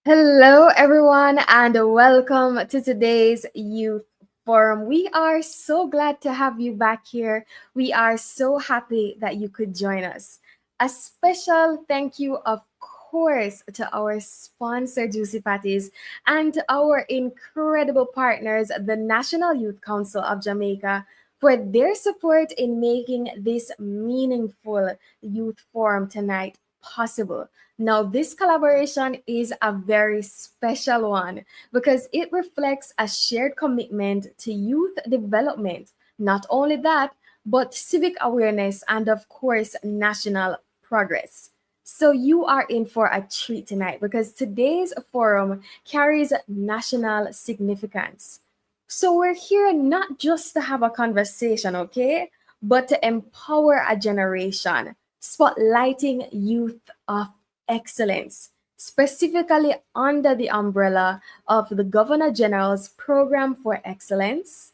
Hello, everyone, and welcome to today's Youth Forum. We are so glad to have you back here. We are so happy that you could join us. A special thank you, of course, to our sponsor, Juicy Patties, and to our incredible partners, the National Youth Council of Jamaica, for their support in making this meaningful youth forum tonight possible. Now, this collaboration is a very special one because it reflects a shared commitment to youth development. Not only that, but civic awareness and, of course, national progress. So, you are in for a treat tonight because today's forum carries national significance. So, we're here not just to have a conversation, okay, but to empower a generation, spotlighting youth of excellence, specifically under the umbrella of the Governor General's Program for Excellence,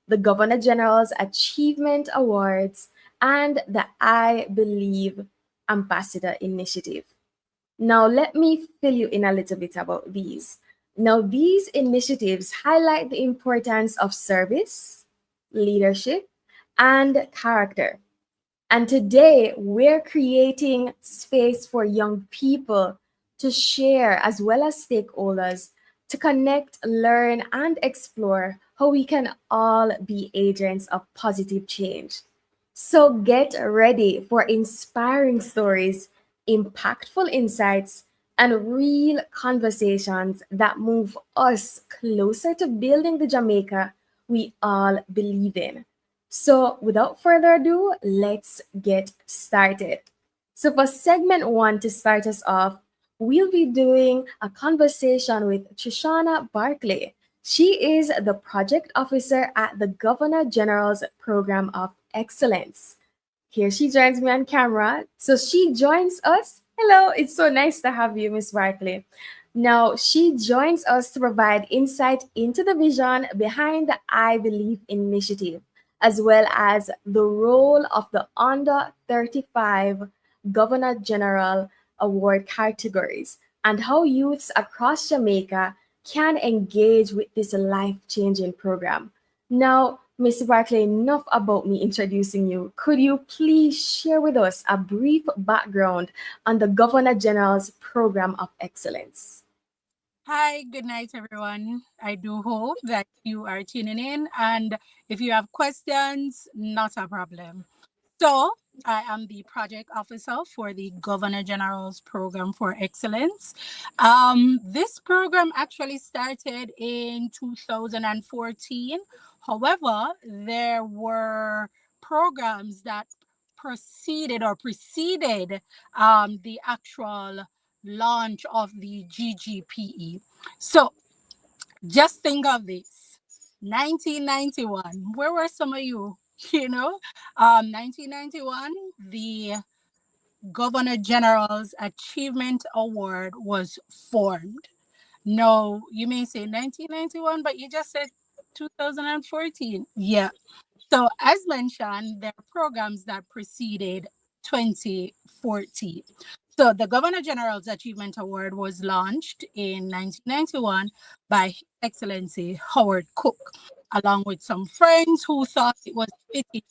the Governor General's Achievement Awards, and the I Believe Ambassador Initiative. Now, let me fill you in a little bit about these. Now, these initiatives highlight the importance of service, leadership, and character. And today, we're creating space for young people to share, as well as stakeholders, to connect, learn, and explore how we can all be agents of positive change. So get ready for inspiring stories, impactful insights, and real conversations that move us closer to building the Jamaica we all believe in. So, without further ado, let's get started. So, for segment one, to start us off, we'll be doing a conversation with Trishauna Barclay. She is the project officer at the Governor General's Program of Excellence. Here she joins me on camera. So, she joins us. Hello, it's so nice to have you, Miss Barclay. Now, she joins us to provide insight into the vision behind the I Believe initiative, as well as the role of the Under 35 Governor General Award categories and how youths across Jamaica can engage with this life changing program. Now, Ms. Barclay, enough about me introducing you. Could you please share with us a brief background on the Governor General's Program of Excellence? Hi, good night, everyone. I do hope that you are tuning in, and if you have questions, not a problem. So, I am the project officer for the Governor General's Program for Excellence. This program actually started in 2014. However, there were programs that preceded the actual launch of the GGPE. So just think of this. 1991, where were some of you? 1991, the Governor General's Achievement Award was formed. No, you may say 1991, but you just said 2014. Yeah. So as mentioned, there are programs that preceded 2014. So the Governor General's Achievement Award was launched in 1991 by His Excellency Howard Cook, along with some friends who thought it was fitting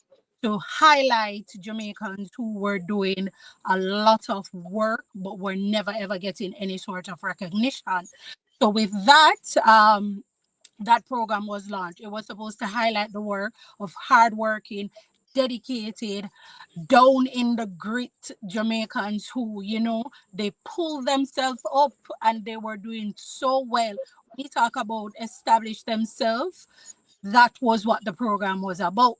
to highlight Jamaicans who were doing a lot of work but were never ever getting any sort of recognition. So with that program was launched. It was supposed to highlight the work of hardworking, dedicated, down in the grit Jamaicans who, they pulled themselves up and they were doing so well. When you talk about establish themselves, that was what the program was about.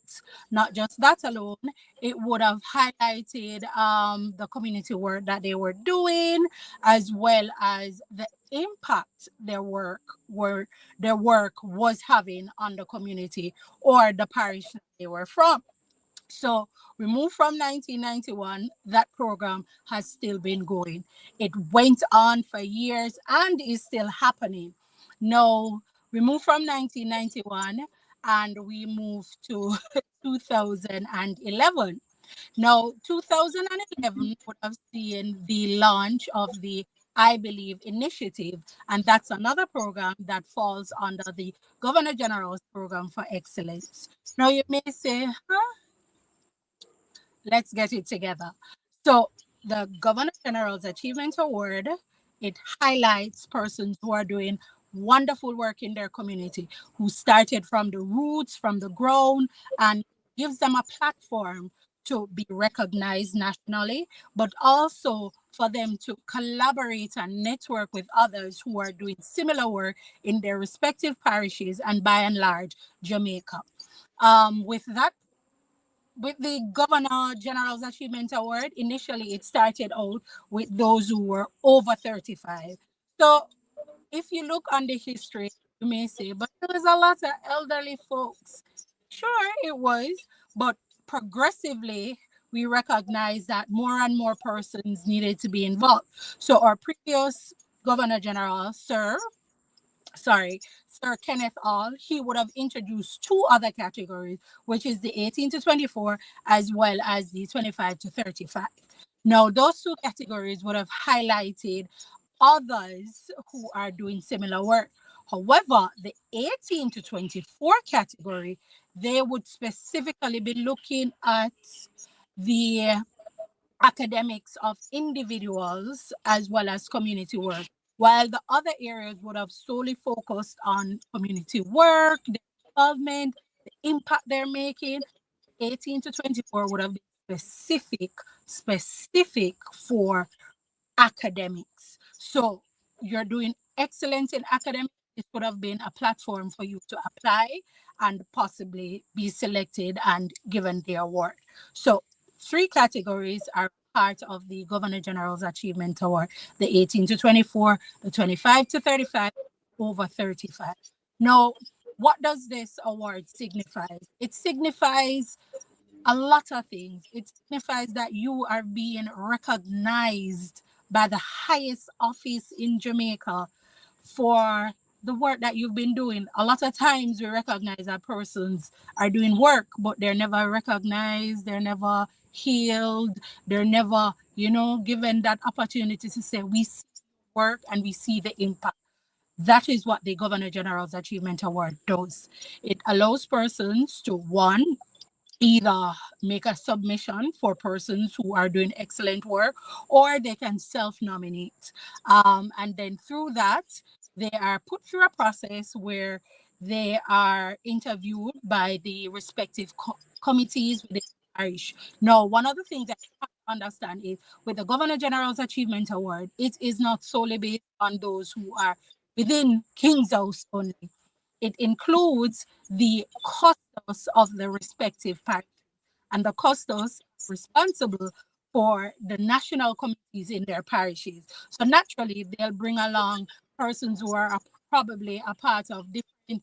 Not just that alone, it would have highlighted the community work that they were doing, as well as the impact their work was having on the community or the parish that they were from. So we moved from 1991. That program has still been going. It went on for years and is still happening. Now we moved from 1991 and we moved to 2011. Now, 2011 would have seen the launch of the I Believe initiative, and that's another program that falls under the Governor General's Program for Excellence. Now, you may say, huh, let's get it together. So, the Governor General's Achievement Award, it highlights persons who are doing wonderful work in their community, who started from the roots, from the ground, and gives them a platform to be recognized nationally, but also for them to collaborate and network with others who are doing similar work in their respective parishes and by and large, Jamaica. With that, with the Governor General's Achievement Award, initially it started out with those who were over 35. So if you look on the history, you may say, but there was a lot of elderly folks. Sure, it was, but progressively, we recognize that more and more persons needed to be involved. So our previous Governor General, Sir Kenneth All, he would have introduced two other categories, which is the 18 to 24 as well as the 25 to 35. Now, those two categories would have highlighted others who are doing similar work. However, the 18 to 24 category, they would specifically be looking at the academics of individuals as well as community work, while the other areas would have solely focused on community work, the involvement, the impact they're making. 18 to 24 would have been specific for academics. So you're doing excellent in academics. It would have been a platform for you to apply and possibly be selected and given the award. So three categories are part of the Governor General's Achievement Award: the 18 to 24, the 25 to 35, over 35. Now, what does this award signify? It signifies a lot of things. It signifies that you are being recognized by the highest office in Jamaica for the work that you've been doing. A lot of times we recognize that persons are doing work, but they're never recognized, they're never healed, they're never, given that opportunity to say, we see work and we see the impact. That is what the Governor General's Achievement Award does. It allows persons to, one, either make a submission for persons who are doing excellent work, or they can self-nominate. And then through that, they are put through a process where they are interviewed by the respective committees within the parish. Now, one of the things that you have to understand is with the Governor General's Achievement Award, it is not solely based on those who are within King's House only. It includes the custos of the respective parish, and the custos responsible for the national committees in their parishes. So naturally, they'll bring along persons who are probably a part of different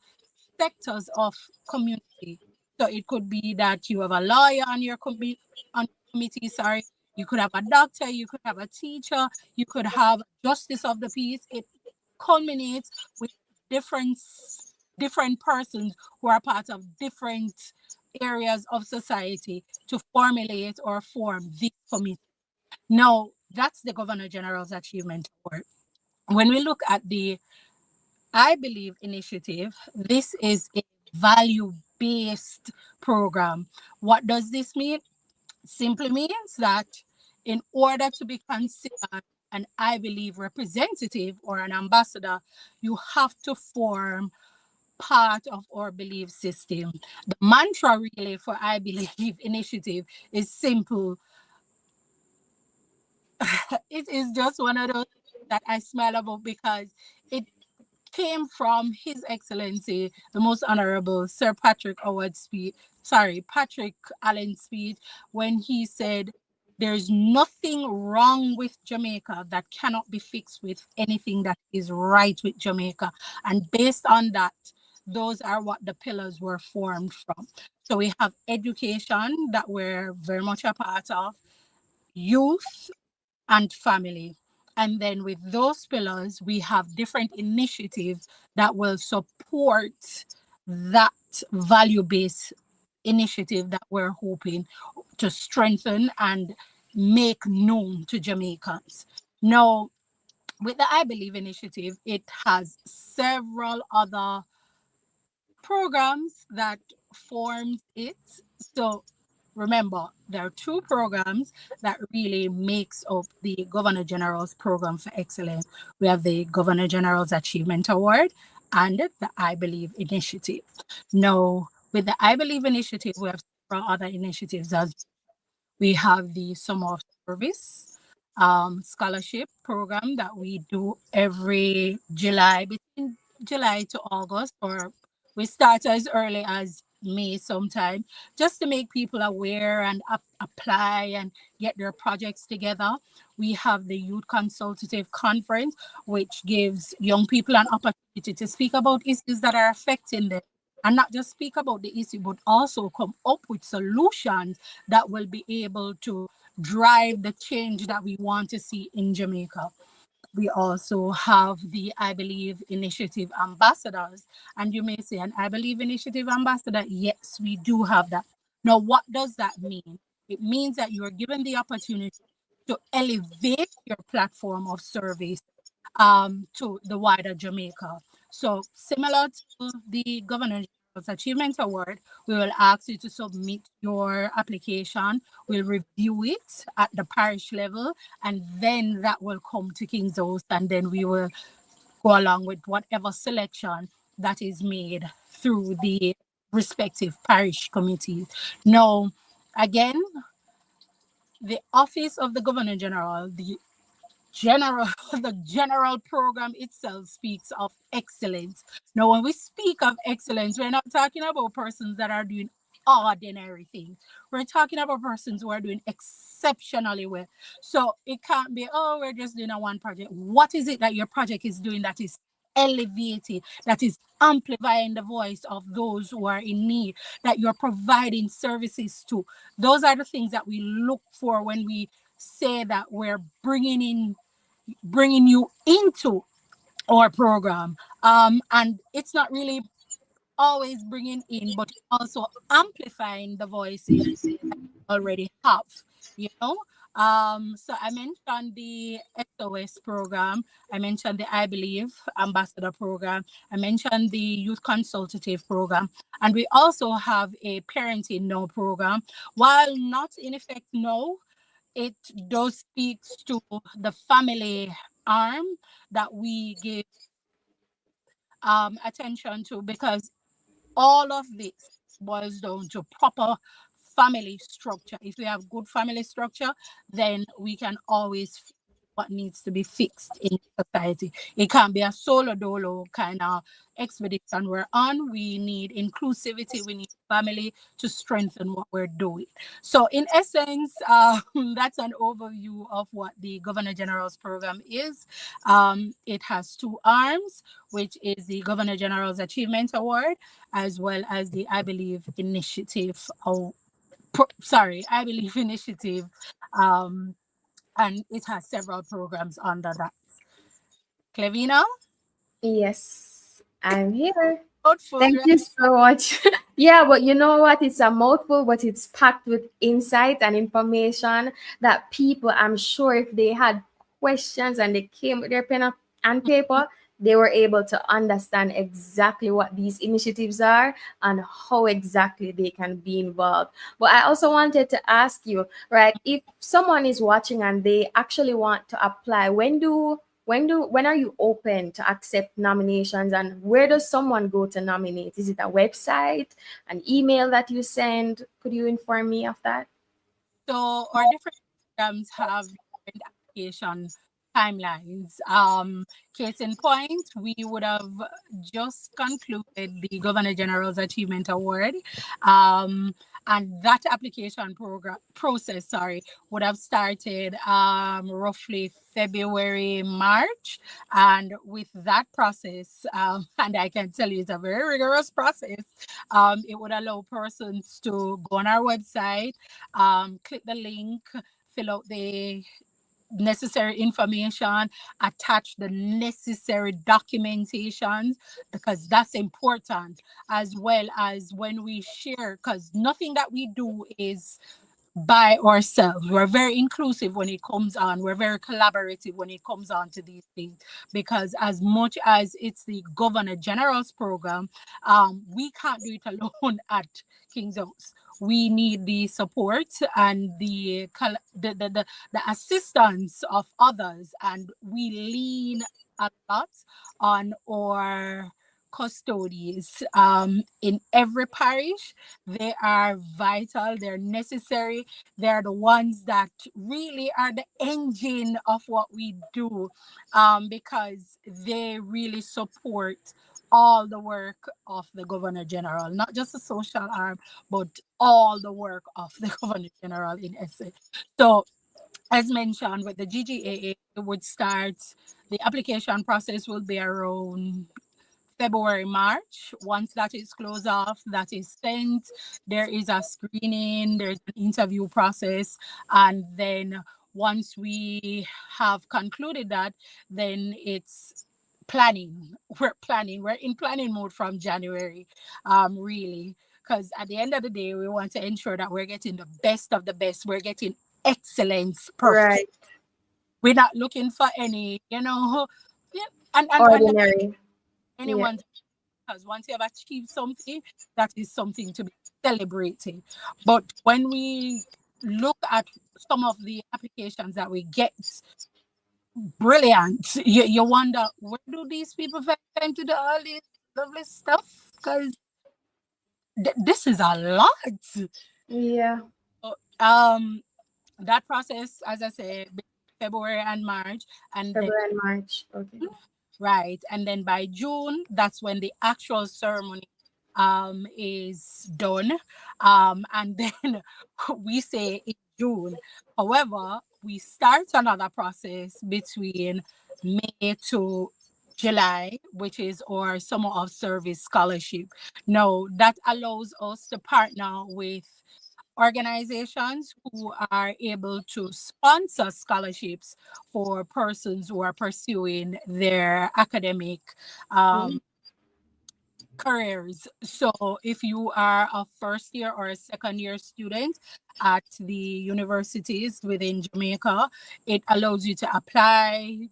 sectors of community. So it could be that you have a lawyer on your committee, sorry. You could have a doctor, you could have a teacher, you could have justice of the peace. It culminates with different different persons who are part of different areas of society to formulate or form this committee. Now, that's the Governor General's Achievement Award. When we look at the I Believe initiative, this is a value-based program. What does this mean? Simply means that in order to be considered an I Believe representative or an ambassador, you have to form part of our belief system. The mantra really for I Believe initiative is simple. It is just one of those that I smile about because it came from His Excellency, the Most Honorable Sir Patrick Allen's speech, when he said There's nothing wrong with Jamaica that cannot be fixed with anything that is right with Jamaica. And based on that, those are what the pillars were formed from. So we have education that we're very much a part of, youth, and family. And then with those pillars, we have different initiatives that will support that value-based initiative that we're hoping to strengthen and make known to Jamaicans. Now, with the I Believe initiative, it has several other programs that forms it. So remember, there are two programs that really makes up the Governor General's Program for Excellence. We have the Governor General's Achievement Award and the I Believe Initiative. Now, with the I Believe Initiative, we have several other initiatives. As we have the Summer of Service scholarship program that we do every July, between July to August, or we start as early as May sometime, just to make people aware and apply and get their projects together. We have the Youth Consultative Conference, which gives young people an opportunity to speak about issues that are affecting them, and not just speak about the issue, but also come up with solutions that will be able to drive the change that we want to see in Jamaica. We also have the I Believe Initiative ambassadors. And you may say, an I Believe Initiative ambassador? Yes, we do have that. Now, what does that mean? It means that you are given the opportunity to elevate your platform of service to the wider Jamaica. So similar to the Governor General's Achievement Award, we will ask you to submit your application. We'll review it at the parish level, and then that will come to King's House, and then we will go along with whatever selection that is made through the respective parish committees. Now, again, the Office of the Governor General, the general program itself speaks of excellence. Now, when we speak of excellence, we're not talking about persons that are doing ordinary things. We're talking about persons who are doing exceptionally well. So it can't be, oh, we're just doing a one project. What is it that your project is doing that is elevating, that is amplifying the voice of those who are in need, that you're providing services to? Those are the things that we look for when we say that we're bringing you into our program. And it's not really always bringing in, but also amplifying the voices that you already have, you know. So I mentioned the SOS program, I mentioned the I Believe Ambassador program, I mentioned the Youth Consultative program, and we also have a Parenting Now program. While not in effect now, it does speak to the family arm that we give attention to, because all of this boils down to proper family structure. If we have good family structure, then we can always fix what needs to be fixed in society. It can't be a solo dolo kind of expedition we're on. We need inclusivity, we need family to strengthen what we're doing. So in essence, that's an overview of what the Governor General's program is. It has two arms, which is the Governor General's Achievement Award, as well as the I Believe Initiative. I Believe Initiative. And it has several programs under that. Clevina? Yes, I'm here. Thoughtful, Thank right? you so much. Yeah, but you know what? It's a mouthful, but it's packed with insight and information that people, I'm sure, if they had questions and they came with their and paper, they were able to understand exactly what these initiatives are and how exactly they can be involved. But I also wanted to ask you, right, if someone is watching and they actually want to apply, when are you open to accept nominations, and where does someone go to nominate? Is it a website, an email that you send? Could you inform me of that? So our different programs have different application timelines. Case in point, we would have just concluded the Governor General's Achievement Award. and that application program process, would have started roughly February, March. And with that process, and I can tell you it's a very rigorous process, it would allow persons to go on our website, click the link, fill out the necessary information, attach the necessary documentation, because that's important, as well as when we share, because nothing that we do is by ourselves. We're very inclusive when it comes on. We're very collaborative when it comes on to these things, because as much as it's the Governor General's program, we can't do it alone at King's House. We need the support and the assistance of others, and we lean a lot on our custodians in every parish. They are vital, they're necessary, they're the ones that really are the engine of what we do, because they really support all the work of the Governor General, not just the social arm, but all the work of the Governor General in essence. So, as mentioned, with the GGAA, it would start, the application process will be around February, March. Once that is closed off, that is sent, there is a screening, there's an interview process, and then once we have concluded that, then it's planning. We're in planning mode from January, really, because at the end of the day, we want to ensure that we're getting the best of the best. We're getting excellence, perfect. Right. We're not looking for any, yeah, and Ordinary. Yeah. anyone, because once you have achieved something, that is something to be celebrated. But when we look at some of the applications that we get, brilliant. You wonder, where do these people find time to do all this lovely stuff? Because this is a lot. Yeah. So, that process, as I said, February and March, and then February and March. Okay. right, and then by June, that's when the actual ceremony is done, and then we say in June. However, we start another process between May to July, which is our summer of service scholarship. Now that allows us to partner with organizations who are able to sponsor scholarships for persons who are pursuing their academic Mm. careers. So if you are a first year or a second year student at the universities within Jamaica, it allows you to apply,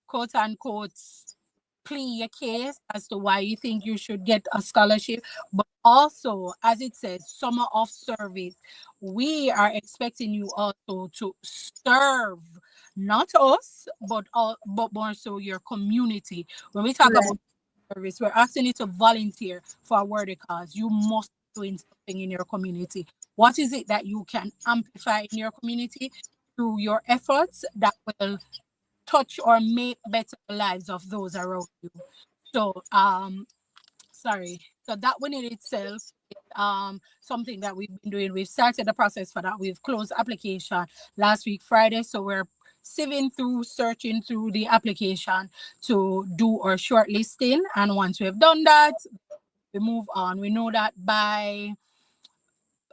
quote unquote, plead your case as to why you think you should get a scholarship. But also, as it says, summer of service, we are expecting you also to serve, not us, but more so your community. When we talk Right. about service, we're asking you to volunteer for a worthy cause. You must be doing something in your community. What is it that you can amplify in your community through your efforts that will touch or make better the lives of those around you? So, sorry. So that one in itself is something that we've been doing. We've started the process for that. We've closed application last week Friday, so we're searching through the application to do our shortlisting. And once we've done that, we move on. We know that by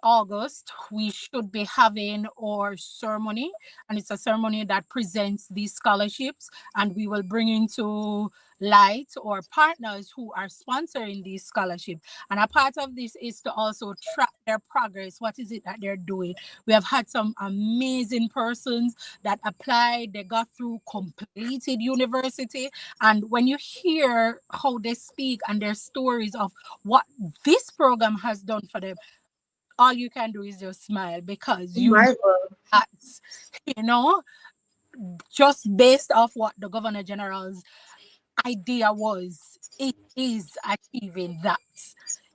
August, we should be having our ceremony, and it's a ceremony that presents these scholarships, and we will bring into light our partners who are sponsoring these scholarships. And a part of this is to also track their progress. What is it that they're doing? We have had some amazing persons that applied, they got through, completed university, and when you hear how they speak and their stories of what this program has done for them, all you can do is just smile, because you know Marvel. that, you know, just based off what the Governor General's idea was, it is achieving that,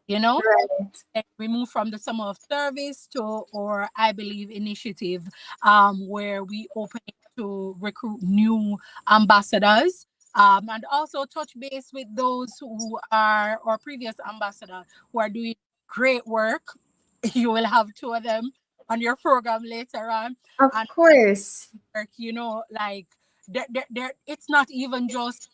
you know. Right. And we move from the summer of service to our I Believe initiative, where we open it to recruit new ambassadors, and also touch base with those who are our previous ambassadors who are doing great work you will have two of them on your program later on. Of And course. you know, like it's not even just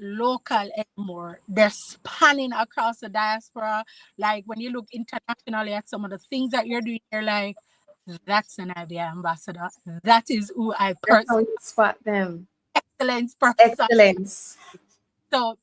local anymore. They're spanning across the diaspora. Like when you look internationally at some of the things that you're doing, you're like, that's an IBI ambassador. That is who I That's how personally you spot them. excellence person. Excellence. So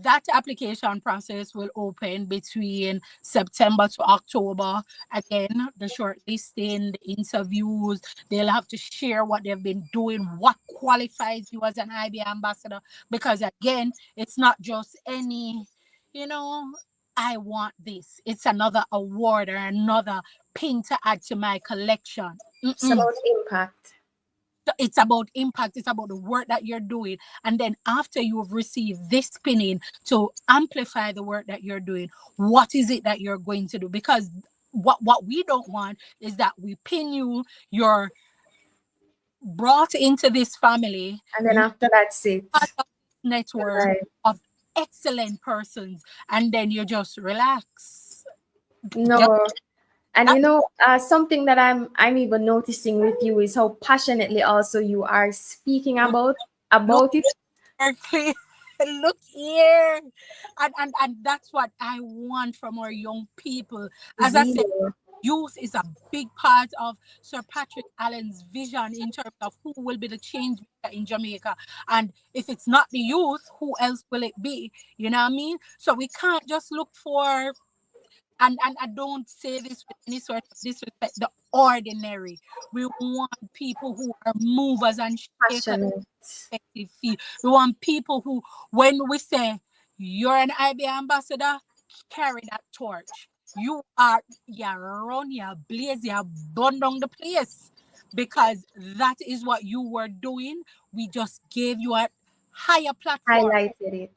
that application process will open between September to October. Again, the shortlisting, the interviews, they'll have to share what they've been doing, what qualifies you as an IB ambassador. Because again, it's not just any, you know, I want this. It's another award or another pin to add to my collection. It's Mm-mm. about impact. It's about impact. It's about the work that you're doing. And then after you've received this pinning to amplify the work that you're doing, what is it that you're going to do? Because what we don't want is that we pin you, you're brought into this family, And then you after that's it. part of this network Right. of excellent persons, and then you just relax. Just No. And that something that I'm even noticing with you is how passionately also you are speaking look about it. carefully. Look here. And that's what I want from our young people. As I said, Zeal. youth is a big part of Sir Patrick Allen's vision in terms of who will be the change maker in Jamaica. And if it's not the youth, who else will it be? You know what I mean? So we can't just look for, and I don't say this with any sort of disrespect, the ordinary. We want people who are movers and shakers. Passionate. We want people who, when we say you're an IB ambassador, carry that torch. You run, you blaze, you burn down the place, because that is what you were doing. We just gave you a higher platform. Highlighted it.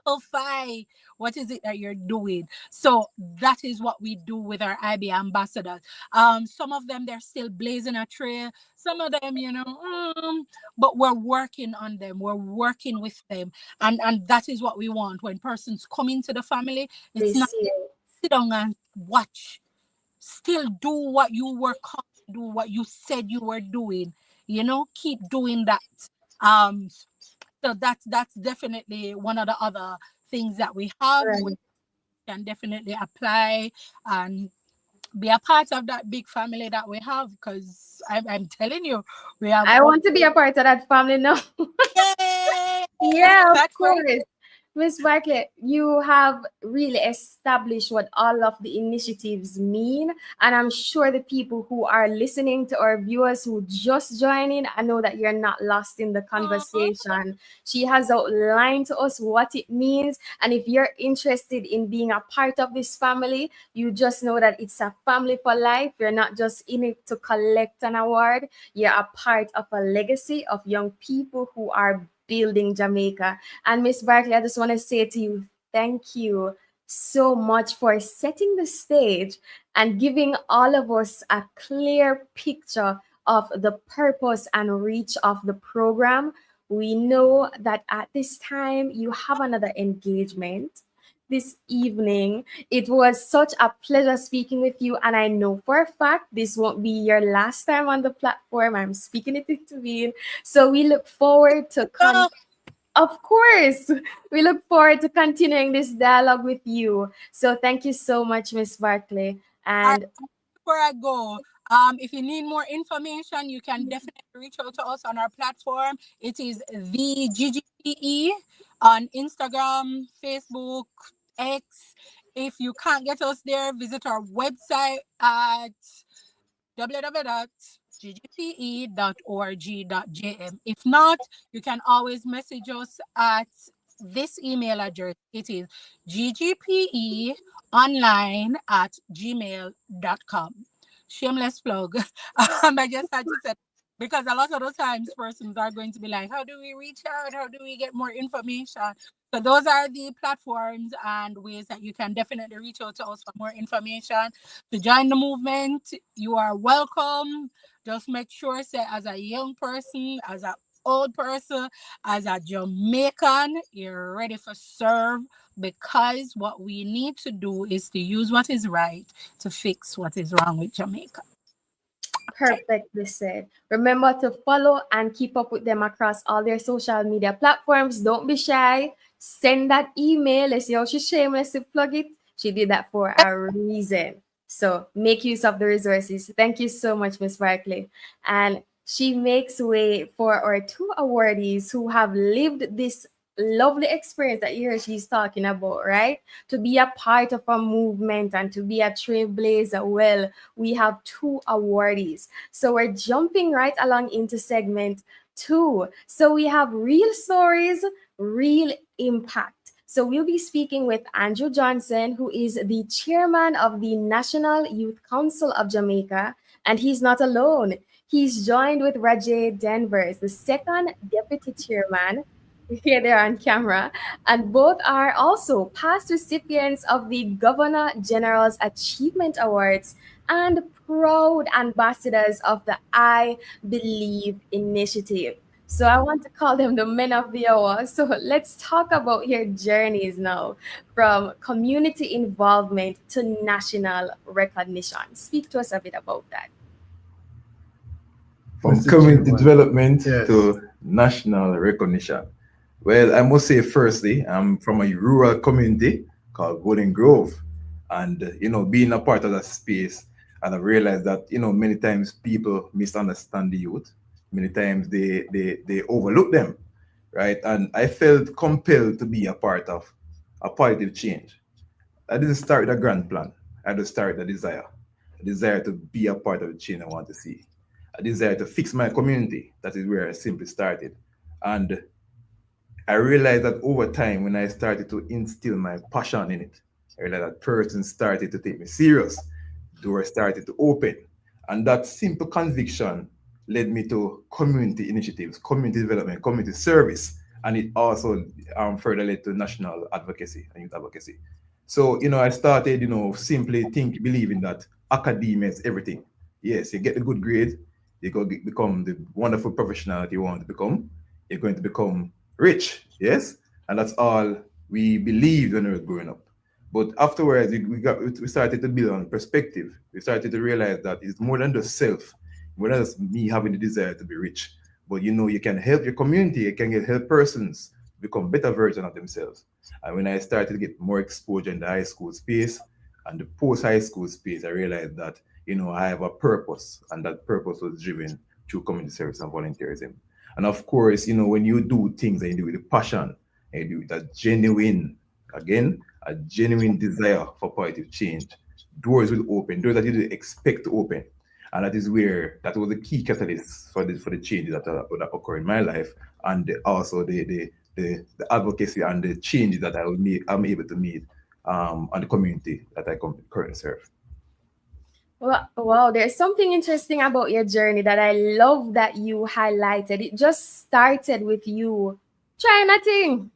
Amplify what is it that you're doing. So that is what we do with our IB ambassadors. Some of them, they're still blazing a trail. Some of them, but we're working on them. We're working with them, and that is what we want. When persons come into the family, They it's not see it. sit down and watch. Still do what you were called to do, what you said you were doing. Keep doing that. So that's definitely one of the other things that we have. We Right. can definitely apply and be a part of that big family that we have, because I'm telling you, we have I all. want to be a part of that family now. Yay! Yeah, of That's right. course. Miss Barclay, you have really established what all of the initiatives mean. And I'm sure the people who are listening to our viewers who just join in, I know that you're not lost in the conversation. She has outlined to us what it means. And if you're interested in being a part of this family, you just know that it's a family for life. You're not just in it to collect an award. You're a part of a legacy of young people who are building Jamaica. And Miss Barclay, I just want to say to you, thank you so much for setting the stage and giving all of us a clear picture of the purpose and reach of the program. We know that at this time you have another engagement this evening. It was such a pleasure speaking with you, and I know for a fact this won't be your last time on the platform. I'm speaking it into being. So we look forward to Oh, of course, we look forward to continuing this dialogue with you. So thank you so much, Miss Barclay. all right, And before I go, if you need more information, you can definitely reach out to us on our platform. It is the GGPE on Instagram, Facebook, X. If you can't get us there, visit our website at www.ggpe.org.jm. If not, you can always message us at this email address. It is ggpeonline@gmail.com. Shameless plug. I just had to say, because a lot of the times persons are going to be like, how do we reach out? How do we get more information? So those are the platforms and ways that you can definitely reach out to us for more information. To join the movement, you are welcome. Just make sure, say, as a young person, as a old person, as a Jamaican, you're ready for serve, because what we need to do is to use what is right to fix what is wrong with Jamaica. Perfectly said. Remember to follow and keep up with them across all their social media platforms. Don't be shy. Send that email. Let's see how she's shameless to plug it. She did that for a reason. So make use of the resources. Thank you so much, Miss Barclay. And she makes way for our two awardees who have lived this lovely experience that you hear she's talking about, right? To be a part of a movement and to be a trailblazer. Well, we have two awardees. So we're jumping right along into segment two. So we have real stories, real impact. So we'll be speaking with Andrew Johnson, who is the chairman of the National Youth Council of Jamaica, and he's not alone. He's joined with Rajae Danvers, the second deputy chairman. Here they are on camera, and both are also past recipients of the Governor General's Achievement Awards and proud ambassadors of the I Believe initiative. So I want to call them the men of the hour. So let's talk about your journeys now, from community involvement to national recognition. Speak to us a bit about that. From community development to national recognition. Well, I must say, firstly, I'm from a rural community called Golden Grove. And, being a part of that space, and I realized that, many times people misunderstand the youth. Many times they overlook them, right? And I felt compelled to be a part of a positive change. I didn't start with a grand plan. I just started with a desire to be a part of the change I want to see, a desire to fix my community. That is where I simply started. And I realized that over time, when I started to instill my passion in it, I realized that person started to take me serious. Doors started to open. And that simple conviction led me to community initiatives, community development, community service. And it also further led to national advocacy and youth advocacy. So, I started, simply believing that academia is everything. Yes, you get the good grade, you go become the wonderful professional that you want to become. You're going to become rich, yes, and that's all we believed when we were growing up. But afterwards, we started to build on perspective. We started to realize that it's more than just self, more than just me having the desire to be rich. But you can help your community, you can help persons become better version of themselves. And when I started to get more exposure in the high school space and the post high school space, I realized that I have a purpose, and that purpose was driven through community service and volunteerism. And of course, when you do things and you do it with passion, and you do it with a genuine desire for positive change, doors will open, doors that you didn't expect to open. And that was the key catalyst for the changes that occur in my life, and also the advocacy and the changes that I'm able to make on the community that I currently serve. Well, wow, there's something interesting about your journey that I love that you highlighted. It just started with you trying a thing,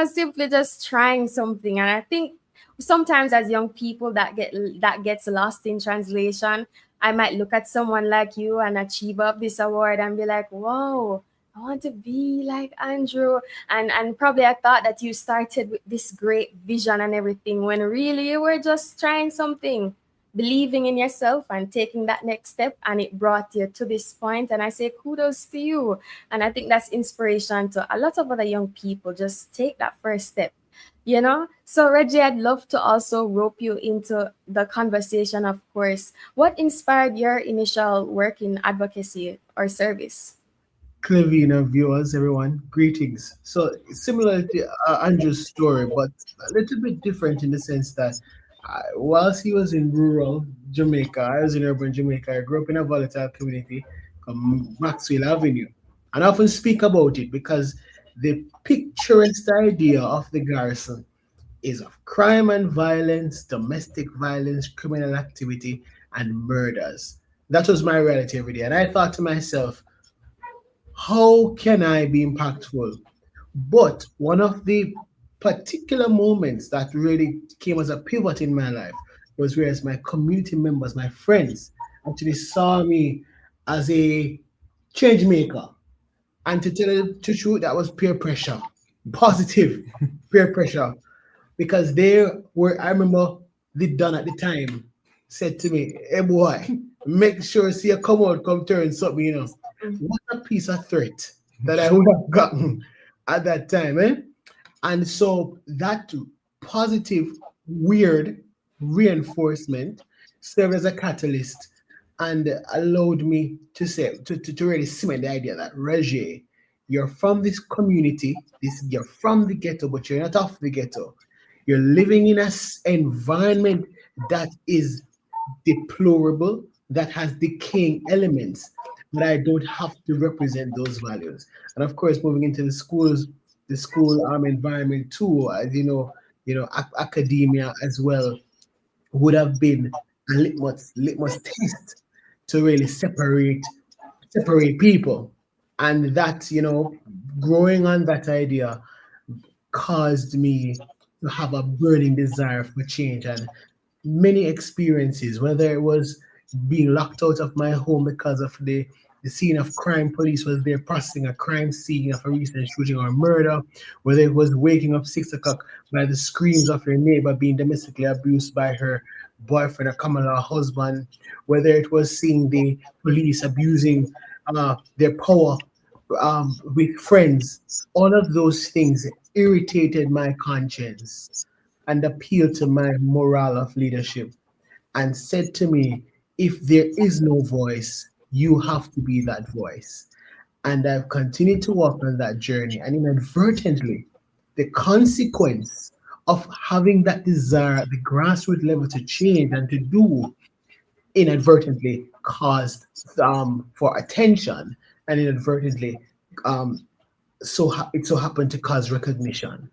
simply just trying something. And I think sometimes as young people that gets lost in translation, I might look at someone like you, an achiever of this award, and be like, whoa, I want to be like Andrew. And probably I thought that you started with this great vision and everything, when really you were just trying something, believing in yourself and taking that next step, and it brought you to this point. And I say kudos to you. And I think that's inspiration to a lot of other young people. Just take that first step. So Reggie, I'd love to also rope you into the conversation, of course. What inspired your initial work in advocacy or service? Clevina viewers, everyone, greetings. So similar to Andrew's story, but a little bit different in the sense that whilst he was in rural Jamaica, I was in urban Jamaica. I grew up in a volatile community called Maxwell Avenue. And I often speak about it because the picturesque idea of the garrison is of crime and violence, domestic violence, criminal activity, and murders. That was my reality every day. And I thought to myself, how can I be impactful? But one of the particular moments that really came as a pivot in my life was whereas my community members, my friends, actually saw me as a change maker. And to tell you the truth, that was peer pressure, positive peer pressure, because they were, I remember the Don at the time said to me, hey boy, make sure see you come out, come turn something, you know. What a piece of threat that I would have gotten at that time, eh? And so that positive, weird reinforcement served as a catalyst and allowed me to say to really cement the idea that Rajae, you're from this community, you're from the ghetto, but you're not of the ghetto. You're living in an environment that is deplorable, that has decaying elements, but I don't have to represent those values. And of course, moving into the school environment too, as academia as well would have been a litmus test to really separate people, and that growing on that idea caused me to have a burning desire for change and many experiences, whether it was being locked out of my home because of the scene of crime, police was there processing a crime scene of a recent shooting or murder, whether it was waking up 6 o'clock by the screams of your neighbor being domestically abused by her boyfriend or common law husband, whether it was seeing the police abusing their power with friends, all of those things irritated my conscience and appealed to my morale of leadership and said to me, if there is no voice, you have to be that voice. And I've continued to walk on that journey. And inadvertently, the consequence of having that desire at the grassroots level to change and to do inadvertently caused for attention and inadvertently it so happened to cause recognition.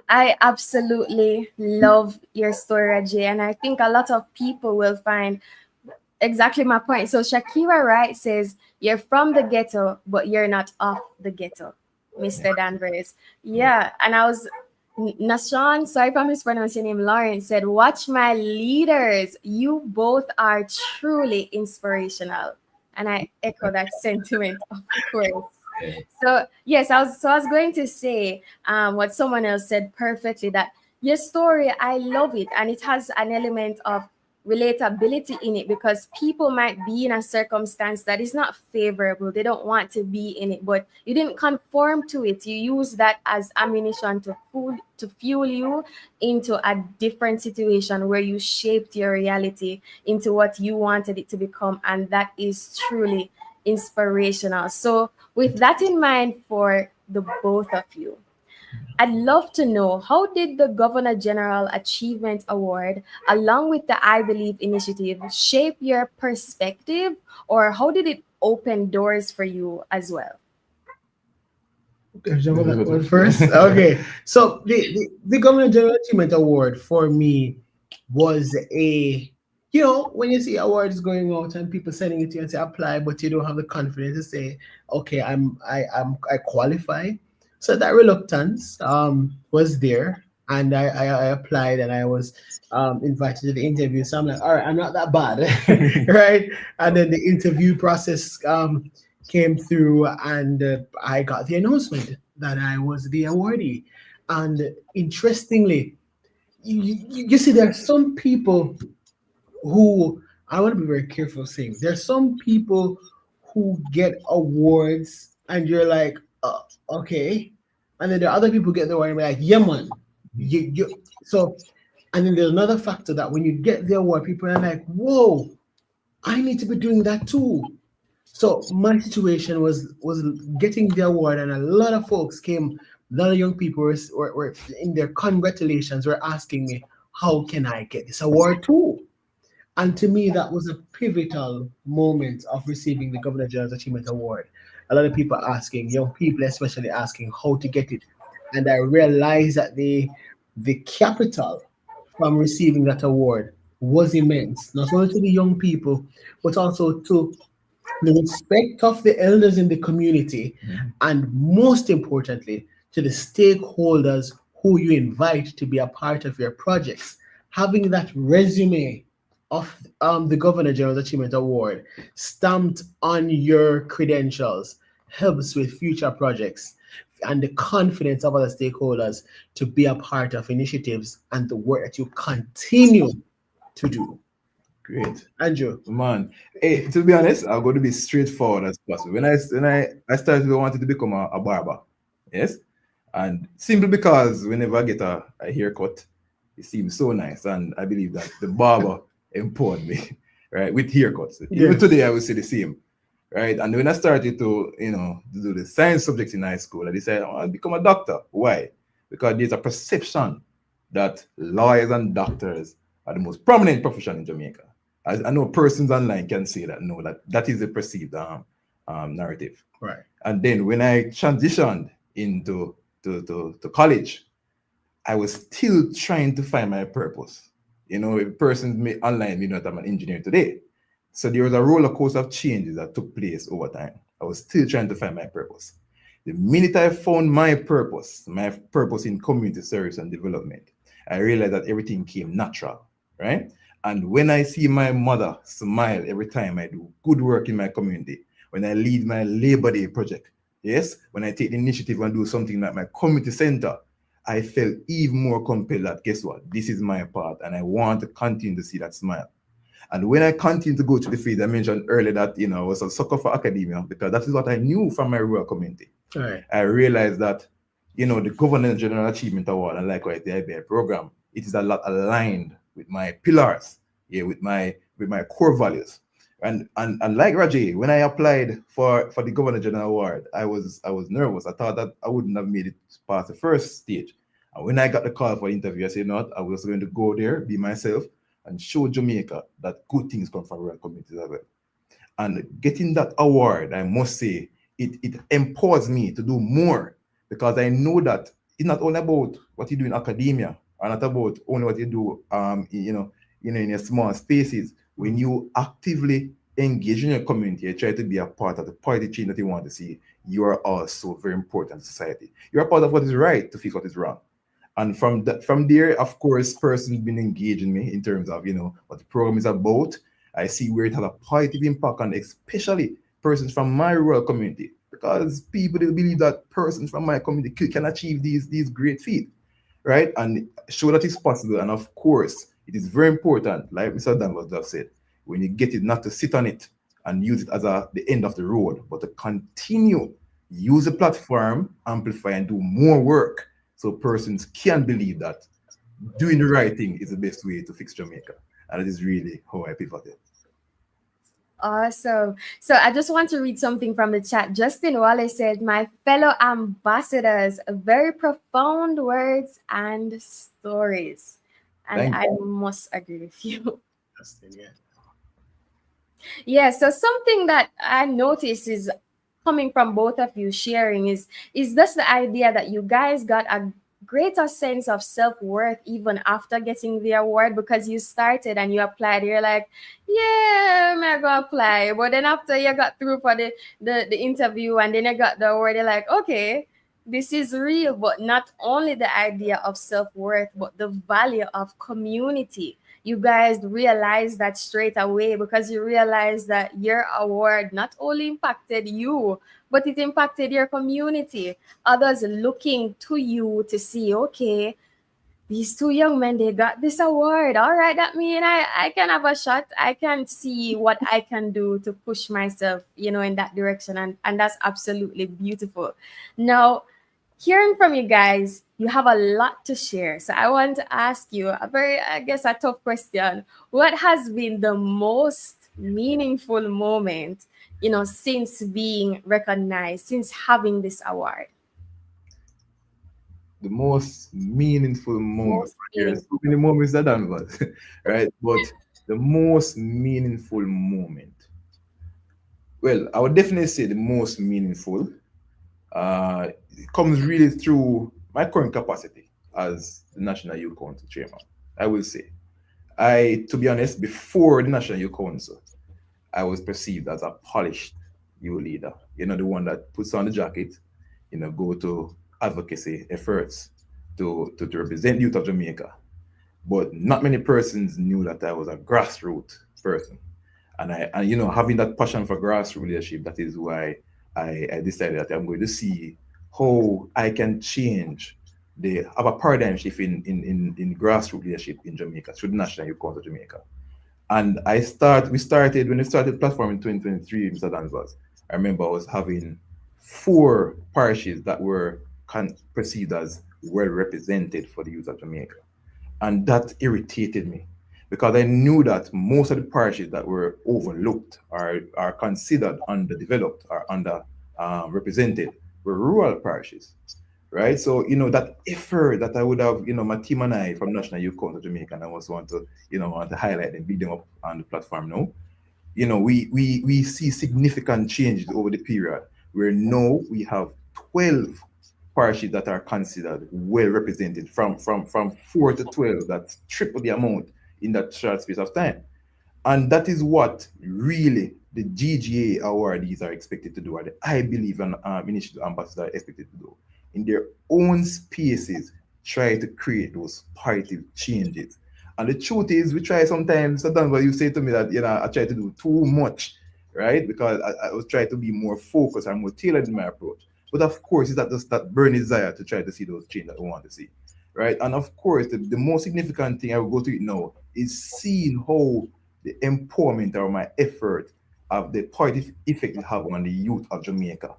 I absolutely love your story, Rajae, and I think a lot of people will find exactly my point. So Shakira Wright says, "You're from the ghetto, but you're not of the ghetto," Mr. Danvers. Yeah, and I was Nashawn, sorry if I mispronounced your name, Lauren said, "Watch my leaders. You both are truly inspirational." And I echo that sentiment, of course. So yes, I was going to say what someone else said perfectly, that your story, I love it, and it has an element of relatability in it, because people might be in a circumstance that is not favorable. They don't want to be in it, but you didn't conform to it. You use that as ammunition to fuel you into a different situation where you shaped your reality into what you wanted it to become, and that is truly inspirational. So with that in mind, for the both of you, I'd love to know, how did the Governor General Achievement Award, along with the I Believe initiative, shape your perspective, or how did it open doors for you as well? Okay, jump on that one first. Okay, so the Governor General Achievement Award for me was when you see awards going out and people sending it to you and say apply, but you don't have the confidence to say, okay, I qualify. So that reluctance was there, and I applied, and I was invited to the interview. So I'm like, all right, I'm not that bad, right? And then the interview process came through, and I got the announcement that I was the awardee. And interestingly, you see, there are some people who, I want to be very careful saying, there's some people who get awards and you're like, okay. And then there are other people get the award and be like, yeah, man. So, and then there's another factor that when you get the award, people are like, whoa, I need to be doing that too. So my situation was getting the award, and a lot of folks came, a lot of young people were in their congratulations, were asking me, how can I get this award too? And to me, that was a pivotal moment of receiving the Governor General's Achievement Award. A lot of people asking, young people especially asking how to get it. And I realized that the capital from receiving that award was immense, not only to the young people, but also to the respect of the elders in the community, and most importantly, to the stakeholders who you invite to be a part of your projects. Having that resume of the Governor General's Achievement Award stamped on your credentials helps with future projects and the confidence of other stakeholders to be a part of initiatives and the work that you continue to do. Great. Andrew. Man, hey, to be honest, I'm going to be straightforward as possible. When I started, I wanted to become a barber. Yes, and simply because whenever I get a haircut, it seems so nice, and I believe that the barber empowered me, right, with haircuts. Even Yes. today, I would say the same, right. And when I started to, to do the science subjects in high school, I decided I want to become a doctor. Why? Because there's a perception that lawyers and doctors are the most prominent profession in Jamaica. I know persons online can say that no, that is the perceived narrative. Right. And then when I transitioned into to college, I was still trying to find my purpose. Persons online may not I'm an engineer today. So there was a roller coaster of changes that took place over time. I was still trying to find my purpose. The minute I found my purpose in community service and development, I realized that everything came natural, right? And when I see my mother smile every time I do good work in my community, when I lead my Labor Day project, yes, when I take the initiative and do something like my community center, I felt even more compelled that guess what? This is my part and I want to continue to see that smile. And when I continue to go to the field, I mentioned earlier that I was a sucker for academia because that is what I knew from my rural community. Right. I realized that the Governor General Achievement Award and likewise the IBI program, it is a lot aligned with my pillars, with my core values. And like Rajae, when I applied for the Governor General Award, I was nervous. I thought that I wouldn't have made it past the first stage. And when I got the call for the interview, I said, no, I was going to go there, be myself, and show Jamaica that good things come from rural communities as well. And getting that award, I must say, it empowers me to do more because I know that it's not only about what you do in academia, or not about only what you do, in your small spaces. When you actively engage in your community, you try to be a part of the party change that you want to see, you are also very important to society. You're a part of what is right to fix what is wrong. And from there, of course, persons been engaging me in terms of, what the program is about. I see where it has a positive impact on especially persons from my rural community, because people believe that persons from my community can achieve these great feats, right? And show that it's possible. And of course, it is very important, like Mr. Danvers just said, when you get it, not to sit on it and use it as the end of the road, but to continue, use the platform, amplify, and do more work so persons can believe that doing the right thing is the best way to fix Jamaica. And that is really how I pivoted. Awesome. So I just want to read something from the chat. Justin Wallace said, my fellow ambassadors, very profound words and stories. And I must agree with you. Justin, yeah. Yeah, so something that I noticed is coming from both of you sharing is just the idea that you guys got a greater sense of self-worth even after getting the award, because you started and you applied, you're like, yeah, I'm gonna apply, but then after you got through for the interview and then you got the award, you're like, okay, this is real. But not only the idea of self-worth, but the value of community. You guys realize that straight away, because you realize that your award not only impacted you, but it impacted your community. Others looking to you to see, okay, these two young men, they got this award. All right, that means I can have a shot. I can see what I can do to push myself, in that direction. And that's absolutely beautiful. Now, hearing from you guys, you have a lot to share. So I want to ask you a tough question. What has been the most meaningful moment, since being recognized, since having this award? The most meaningful moment. There's so many moments that Danvers, right? But the most meaningful moment. Well, I would definitely say the most meaningful it comes really through my current capacity as the National Youth Council chairman. I will say, to be honest, before the National Youth Council, I was perceived as a polished youth leader. The one that puts on the jacket, go to advocacy efforts to represent youth of Jamaica. But not many persons knew that I was a grassroots person. And having that passion for grassroots leadership, that is why I decided that I'm going to see how I can change have a paradigm shift in grassroots leadership in Jamaica through the National Youth Council of Jamaica. And we started when we started platform in 2023, Mr. Danvers. I remember I was having 4 parishes that were perceived as well represented for the youth of Jamaica. And that irritated me because I knew that most of the parishes that were overlooked are considered underdeveloped or under represented were rural parishes, right? So, that effort that I would have, my team and I from National Youth Council of Jamaica, and I also want to highlight and big them up on the platform now. We see significant changes over the period where now we have 12 parishes that are considered well represented from 4 to 12. That's triple the amount in that short space of time. And that is what really the GGAA awardees are expected to do, or the I Believe and initiative ambassadors are expected to do. In their own spaces, try to create those positive changes. And the truth is, we try sometimes, sometimes you say to me that, I try to do too much, right? Because I was trying to be more focused and more tailored in my approach. But of course, it's that just that burning desire to try to see those changes that we want to see, right? And of course, the most significant thing I will go to it now is seeing how the empowerment or my effort of the positive effect it have on the youth of Jamaica.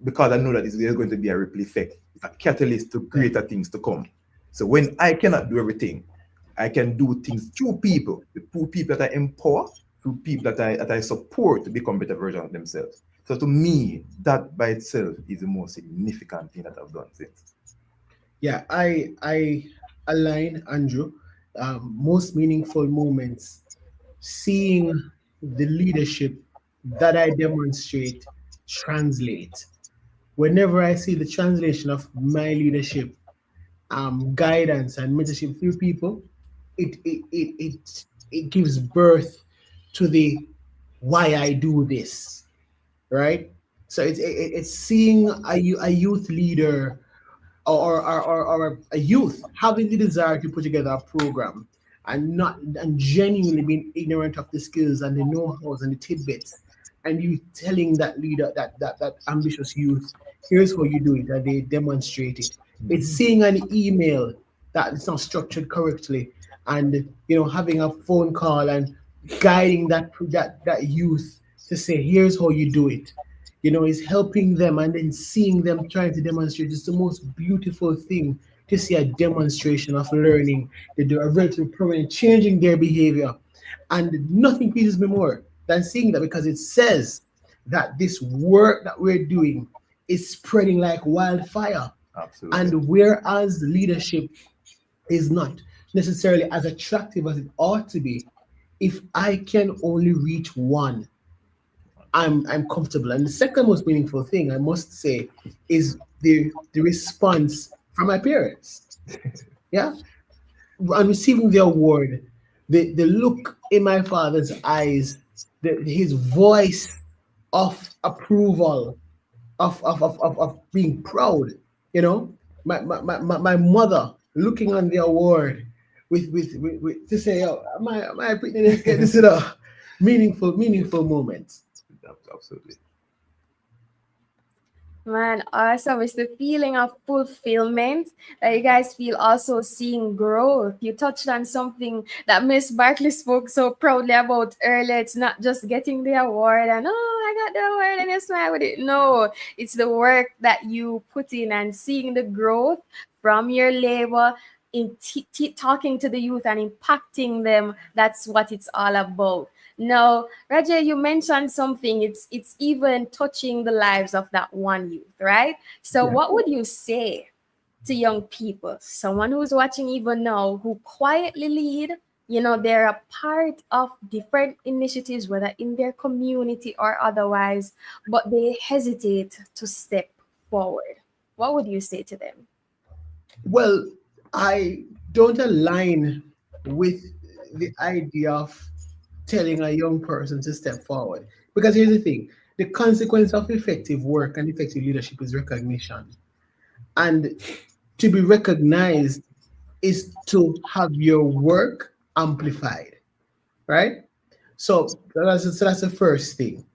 Because I know that there's going to be a ripple effect. It's a catalyst to greater things to come. So when I cannot do everything, I can do things through people, the people that I empower, through people that I support to become better versions of themselves. So to me, that by itself is the most significant thing that I've done since. Yeah, I align, Andrew. Most meaningful moments, seeing the leadership that I demonstrate translate. Whenever I see the translation of my leadership, guidance and mentorship through people, it gives birth to the why I do this, right? So it's seeing a youth leader or a youth having the desire to put together a program and genuinely being ignorant of the skills and the know-hows and the tidbits, and you telling that leader, that ambitious youth, here's how you do it, and they demonstrate it. It's seeing an email that is not structured correctly, and having a phone call and guiding that youth to say, here's how you do it, is helping them, and then seeing them trying to demonstrate is the most beautiful thing, to see a demonstration of learning. They do a relative permanent changing their behavior. And nothing pleases me more than seeing that, because it says that this work that we're doing is spreading like wildfire. Absolutely. And whereas leadership is not necessarily as attractive as it ought to be, if I can only reach one, I'm comfortable. And the second most meaningful thing I must say is the response from my parents. Yeah. On receiving the award, the look in my father's eyes, his voice of approval, of being proud, my mother looking on the award with to say, oh, am I putting this is a meaningful moment. Absolutely. Man, awesome. It's the feeling of fulfillment that you guys feel, also seeing growth. You touched on something that Miss Barclay spoke so proudly about earlier. It's not just getting the award and, oh, I got the award and you smile with it. No, it's the work that you put in and seeing the growth from your labor in talking to the youth and impacting them. That's what it's all about. Now, Rajae, you mentioned something. It's even touching the lives of that one youth, right? So, Yeah. what would you say to young people, someone who's watching even now, who quietly lead? They're a part of different initiatives, whether in their community or otherwise, but they hesitate to step forward. What would you say to them? Well, I don't align with the idea of telling a young person to step forward. Because here's the thing, the consequence of effective work and effective leadership is recognition. And to be recognized is to have your work amplified, right? So that's the first thing.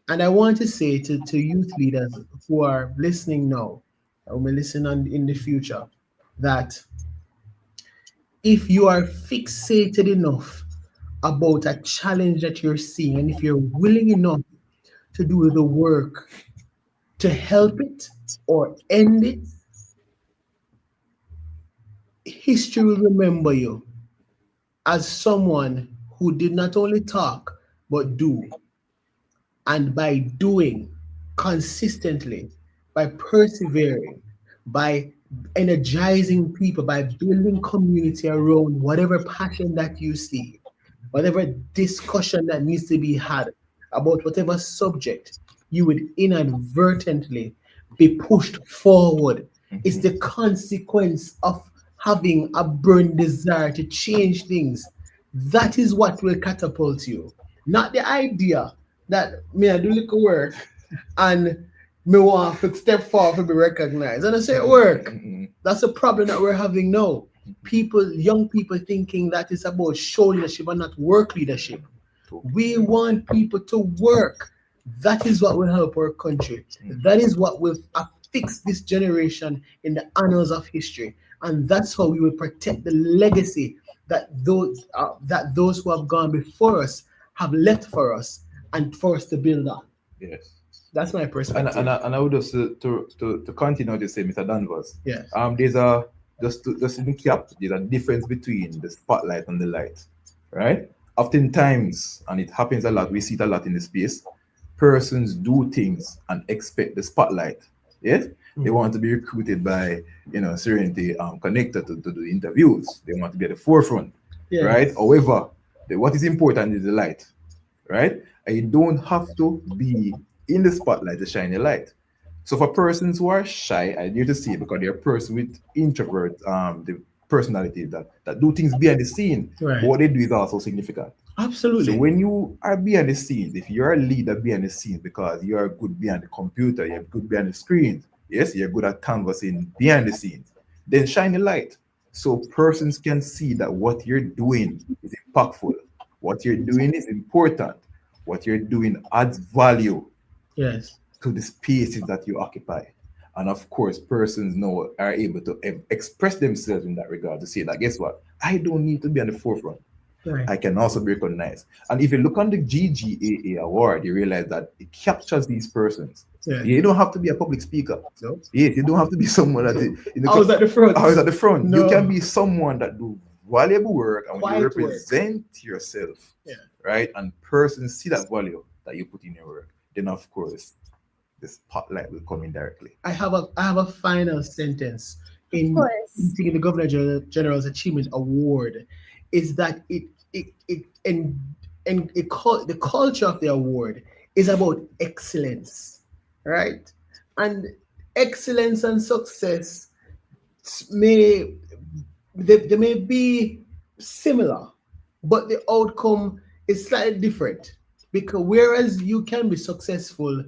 And I want to say to youth leaders who are listening now, or may listen on in the future, that if you are fixated enough about a challenge that you're seeing, and if you're willing enough to do the work to help it or end it, history will remember you as someone who did not only talk but do. And by doing consistently, by persevering, by energizing people, by building community around whatever passion that you see, whatever discussion that needs to be had about whatever subject, you would inadvertently be pushed forward. It's the consequence of having a burning desire to change things. That is what will catapult you, not the idea that me I do little work and me want to step forward to be recognized. And I say work. That's a problem that we're having now. People, young people thinking that it's about show leadership and not work leadership. We want people to work. That is what will help our country. That is what will affix this generation in the annals of history. And that's how we will protect the legacy that those who have gone before us have left for us and for us to build on. Yes. That's my And perspective. I would just to continue to say, Mr. Danvers. Yes. There's a just in cap. There's a difference between the spotlight and the light, right? Oftentimes, and it happens a lot. We see it a lot in the space. Persons do things and expect the spotlight. Yes, they want to be recruited by Serenity connected to do interviews. They want to be at the forefront, Yes. right? However, what is important is the light, right? And you don't have to be in the spotlight to shine a light. So for persons who are shy, I dare to say, because they're a person with introvert, the personality that do things behind the scene, Right. but what they do is also significant. Absolutely. So when you are behind the scenes, if you're a leader behind the scenes because you are good behind the computer, you're good behind the screen, yes, you're good at canvassing behind the scenes, then shine a light so persons can see that what you're doing is impactful, what you're doing is important, what you're doing adds value Yes. to the spaces that you occupy. And of course, persons now are able to express themselves in that regard to say that, guess what? I don't need to be on the forefront. Right. I can also be recognized. And if you look on the GGAA award, you realize that it captures these persons. Yeah. You don't have to be a public speaker. No. Yes, you don't have to be someone that is in the I was at the front. I was at the front. No. You can be someone that do valuable work and when you Quiet work. represent yourself, Yeah. right? And persons see that value that you put in your work, then of course the spotlight will come in directly. I have a final sentence in Of course. taking the General's Achievement Award is that the culture of the award is about excellence, right? And excellence and success may they may be similar, but the outcome is slightly different. Because whereas you can be successful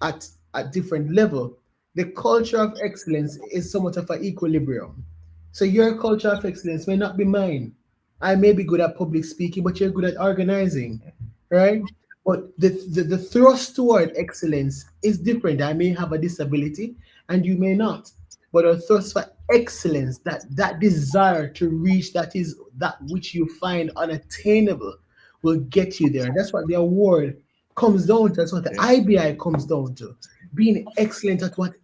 at a different level, the culture of excellence is somewhat of an equilibrium. So your culture of excellence may not be mine. I may be good at public speaking, but you're good at organizing, right? But the thrust toward excellence is different. I may have a disability and you may not. But a thrust for excellence, that desire to reach that is that which you find unattainable will get you there. And that's what the award comes down to. That's what the Yes. IBI comes down to. Being excellent at Whatever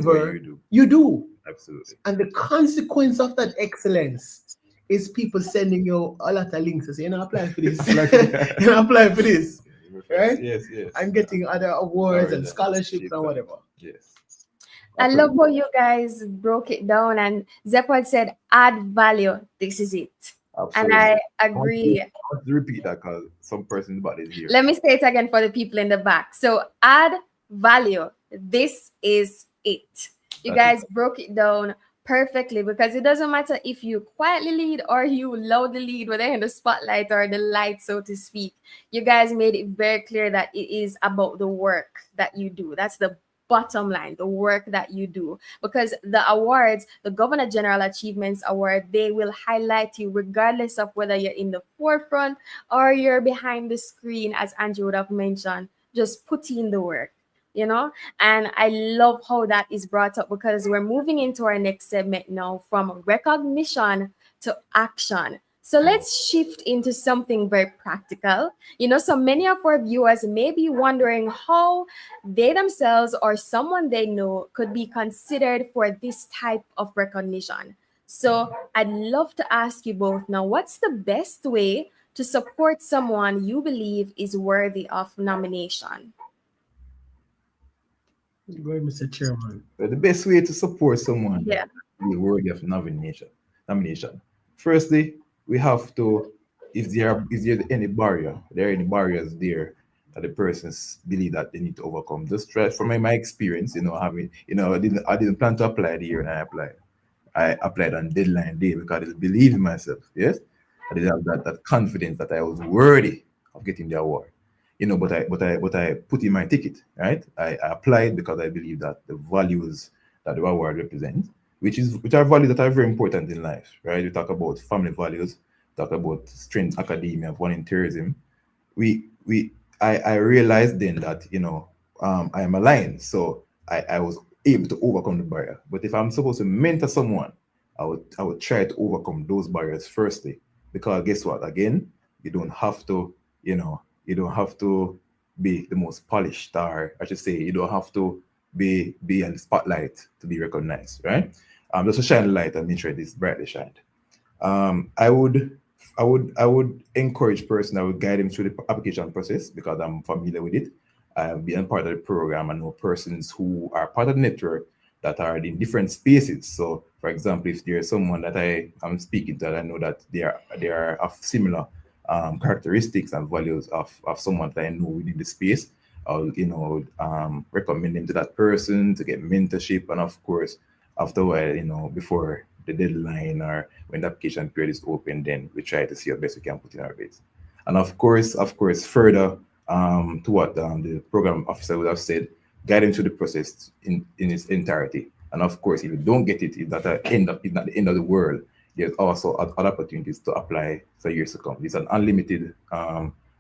whatever you do. you do. Absolutely. And the consequence of that excellence is people sending you a lot of links to say, apply for this. Apply for this. Right? Yes, yes. And getting other awards and scholarships and whatever. Yes. I love how you guys broke it down, and Zepod said, add value. This is it. And Absolutely. I agree. I want to repeat that because some person's body is here. Let me say it again for the people in the back. So add value. This is it. You That's guys broke it down perfectly, because it doesn't matter if you quietly lead or you loudly lead, whether in the spotlight or the light, so to speak. You guys made it very clear that it is about the work that you do. That's the bottom line, the work that you do. Because the awards, the Governor General Achievements Award, they will highlight you regardless of whether you're in the forefront or you're behind the screen, as Andrew would have mentioned. just put in the work, you know. And I love how that is brought up, because we're moving into our next segment now, from recognition to action. So let's shift into something very practical. You know, so many of our viewers may be wondering how they themselves or someone they know could be considered for this type of recognition. So I'd love to ask you both now, what's the best way to support someone you believe is worthy of nomination? Go ahead, Mr. Chairman. The best way to support someone Yeah. be worthy of nomination. Firstly, we have to, if there's any barrier, there are any barriers there that the persons believe that they need to overcome. Just try, from my experience, having, I didn't plan to apply the year and I applied. I applied on deadline day because I didn't believe in myself. Yes, I didn't have that confidence that I was worthy of getting the award. But I put in my ticket, right? I applied because I believe that the values that the award represents, which are values that are very important in life, right? We talk about family values, talk about strength, academia, volunteerism. I realized then that I am aligned, so I was able to overcome the barrier. But if I'm supposed to mentor someone, I would try to overcome those barriers firstly, because guess what? Again, you don't have to you don't have to be the most polished, or I should say, you don't have to be in the spotlight to be recognized, right? Just to shine the light and make sure it is brightly shined. I would encourage person. I would guide them through the application process because I'm familiar with it. I've been part of the program. I know persons who are part of the network that are in different spaces. So, for example, if there's someone that I am speaking to, I know that they are of similar characteristics and values of someone that I know within the space. I'll recommend them to that person to get mentorship, and of course, after a while, before the deadline or when the application period is open, then we try to see how best we can put in our bids. And of course, further to what the program officer would have said, guide them through the process in its entirety. And of course, if you don't get it, it's not the end of the world. There's also other opportunities to apply for years to come. It's an unlimited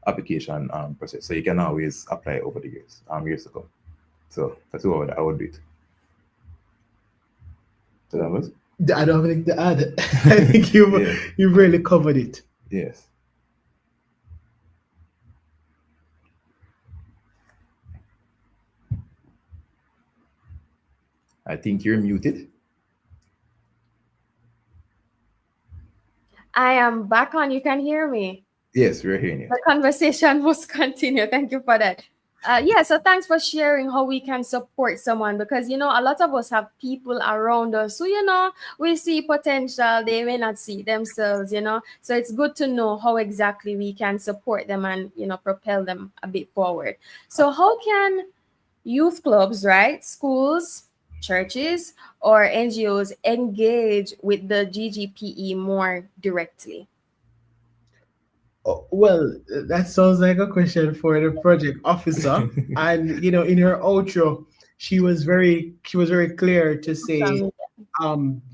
application process, so you can always apply over the years to come. So that's what I would do it. So that was? I don't have anything to add. I think you've really covered it. Yes. I think you're muted. I am back on. You can hear me. Yes, we're hearing you. The conversation must continue. Thank you for that. So thanks for sharing how we can support someone, because, a lot of us have people around us who, we see potential, they may not see themselves, So it's good to know how exactly we can support them and, propel them a bit forward. So how can youth clubs, right, schools, churches, or NGOs engage with the GGPE more directly? Oh, well, that sounds like a question for the project officer. And in her outro, she was very clear to say,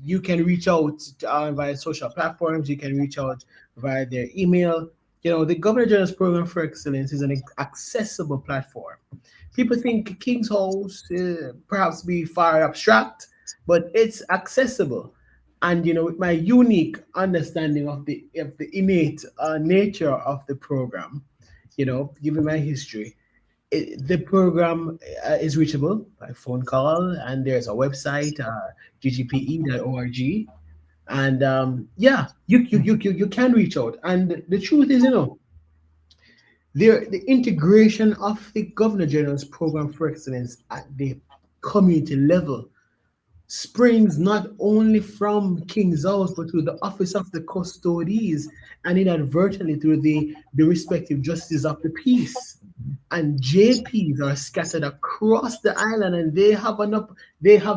you can reach out via social platforms. You can reach out via their email. The Governor General's Program for Excellence is an accessible platform. People think King's House perhaps be far abstract, but it's accessible. And with my unique understanding of the innate nature of the program, given my history, the program is reachable by phone call, and there's a website, ggpe.org, and you can reach out. And the truth is, the integration of the Governor General's Program for Excellence at the community level springs not only from King's House, but through the Office of the Custodies, and inadvertently through the respective Justices of the Peace. And JPs are scattered across the island, and they have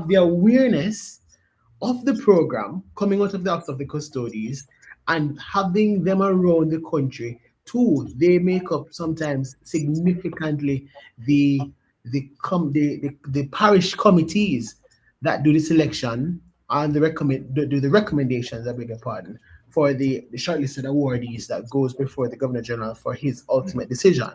the awareness of the program coming out of the Office of the Custodies, and having them around the country too. They make up sometimes significantly the parish committees that do the selection and do the recommendations, I beg your pardon, for the shortlisted awardees that goes before the Governor General for his ultimate decision.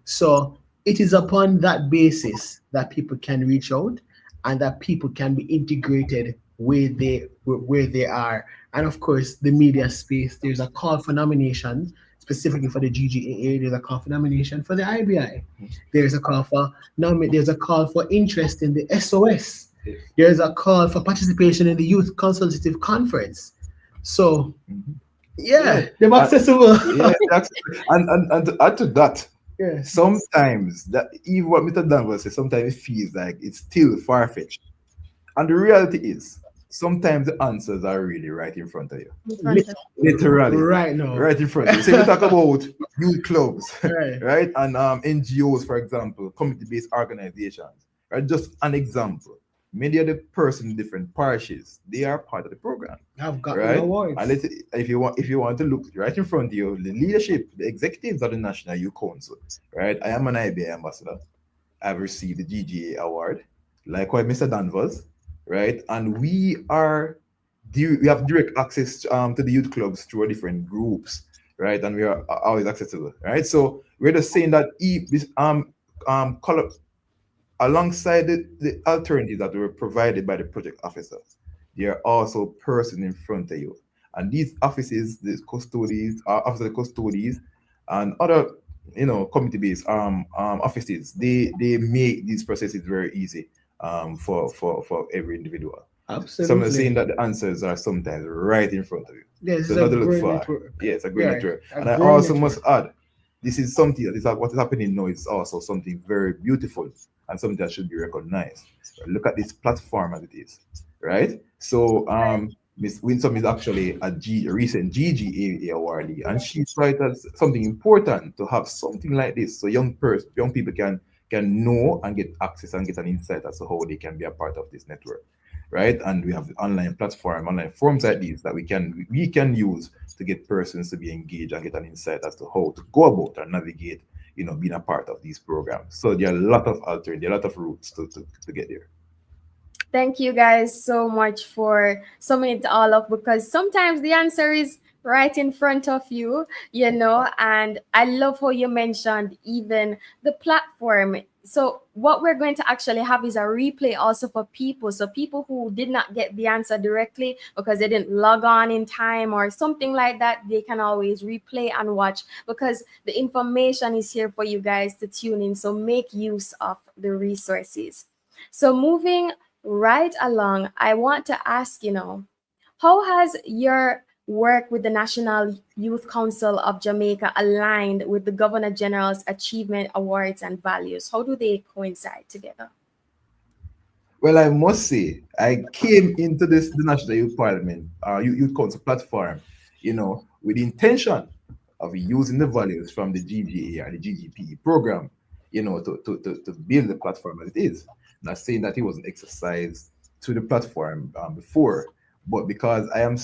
So it is upon that basis that people can reach out and that people can be integrated where they are. And of course, the media space, there's a call for nomination specifically for the GGAA. There's a call for nomination for the IBI. There's a call for there's a call for interest in the SOS. There's a call for participation in the Youth Consultative Conference. So, yeah, they're accessible. Yeah, and to add to that, Yeah. sometimes that even what Mr. Danvers says, sometimes it feels like it's still far-fetched. And the reality is, sometimes the answers are really right in front of you. In front of Literally. Right now. Right in front of you. So we talk about youth clubs, Right. right? And NGOs, for example, community-based organizations. Right? Just an example. Many of the persons in different parishes, they are part of the program. I've got Right? awards. And if you want to look right in front of you, the leadership, the executives of the National Youth Council, right? I am an IBI ambassador. I've received the GGA award, likewise Mr. Danvers, right? And we have direct access to the youth clubs through our different groups, right? And we are always accessible, right? So we're just saying that this color alongside the alternatives that were provided by the project officers, there are also persons in front of you. And these offices, the custodies, officer custodies, and other community-based offices, they make these processes very easy for every individual. Absolutely. So I'm saying that the answers are sometimes right in front of you. Yes, So it's not a to look great far. network. Yeah, it's a great Yeah, network. a And I great also network. must add, this is something that is what is happening now is also something very beautiful and something that should be recognized. Look at this platform as it is, right? So Miss Winsome is actually a recent GGAA awardee, and she saw it as something important to have something like this, so young people can know and get access and get an insight as to how they can be a part of this network, right? And we have the online forums like these that we can use to get persons to be engaged and get an insight as to how to go about and navigate, being a part of these programs. So there are a lot of alternatives, there are a lot of routes to get there. Thank you guys so much for summing it all up, because sometimes the answer is right in front of you, and I love how you mentioned even the platform. So what we're going to actually have is a replay also for people. So people who did not get the answer directly because they didn't log on in time or something like that, they can always replay and watch, because the information is here for you guys to tune in. So make use of the resources. So moving right along, I want to ask, how has your work with the National Youth Council of Jamaica aligned with the Governor General's Achievement Awards and values? How do they coincide together? Well, I must say, I came into the National Youth Parliament, Youth Council platform, with the intention of using the values from the GGA or the GGPE program, to build the platform as it is. Not saying that it wasn't exercised to the platform before, but because I am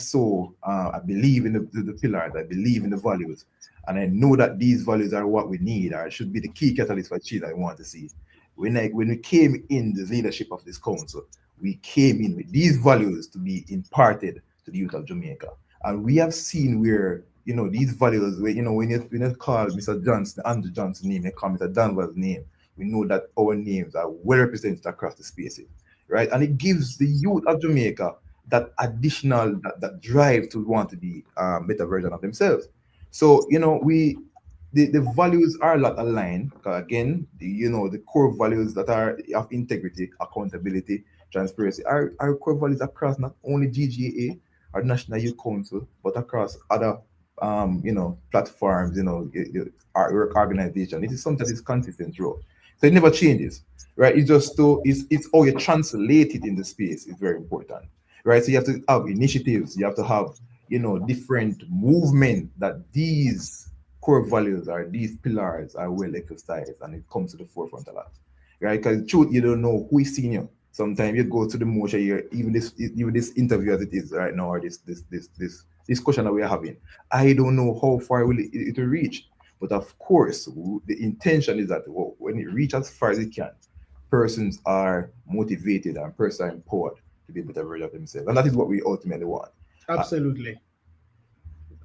I believe in the pillars, I believe in the values, and I know that these values are what we need, or should be the key catalyst for change I want to see. When we came in the leadership of this council, we came in with these values to be imparted to the youth of Jamaica. And we have seen where, these values, when you call Mr. Johnson, Andrew Johnson's name, you call Mr. Danvers' name, we know that our names are well represented across the spaces, right? And it gives the youth of Jamaica that additional, that drive to want to be a better version of themselves. So, the values are a lot aligned. Again, the core values that are of integrity, accountability, transparency are core values across not only GGAA or National Youth Council, but across other platforms, artwork organization. It is something that is consistent throughout. So it never changes, right? It's just it's how you translate it in the space is very important, right? So you have to have initiatives, you have to have different movement that these core values or these pillars are well exercised, and it comes to the forefront a lot, right? Because truth, you don't know who is seeing you. Sometimes you go to the motion here, even this interview as it is right now, or this discussion that we are having, I don't know how far it will reach. But of course, the intention is that when it reaches as far as it can, persons are motivated and persons are empowered to be able to version of themselves, and that is what we ultimately want. Absolutely.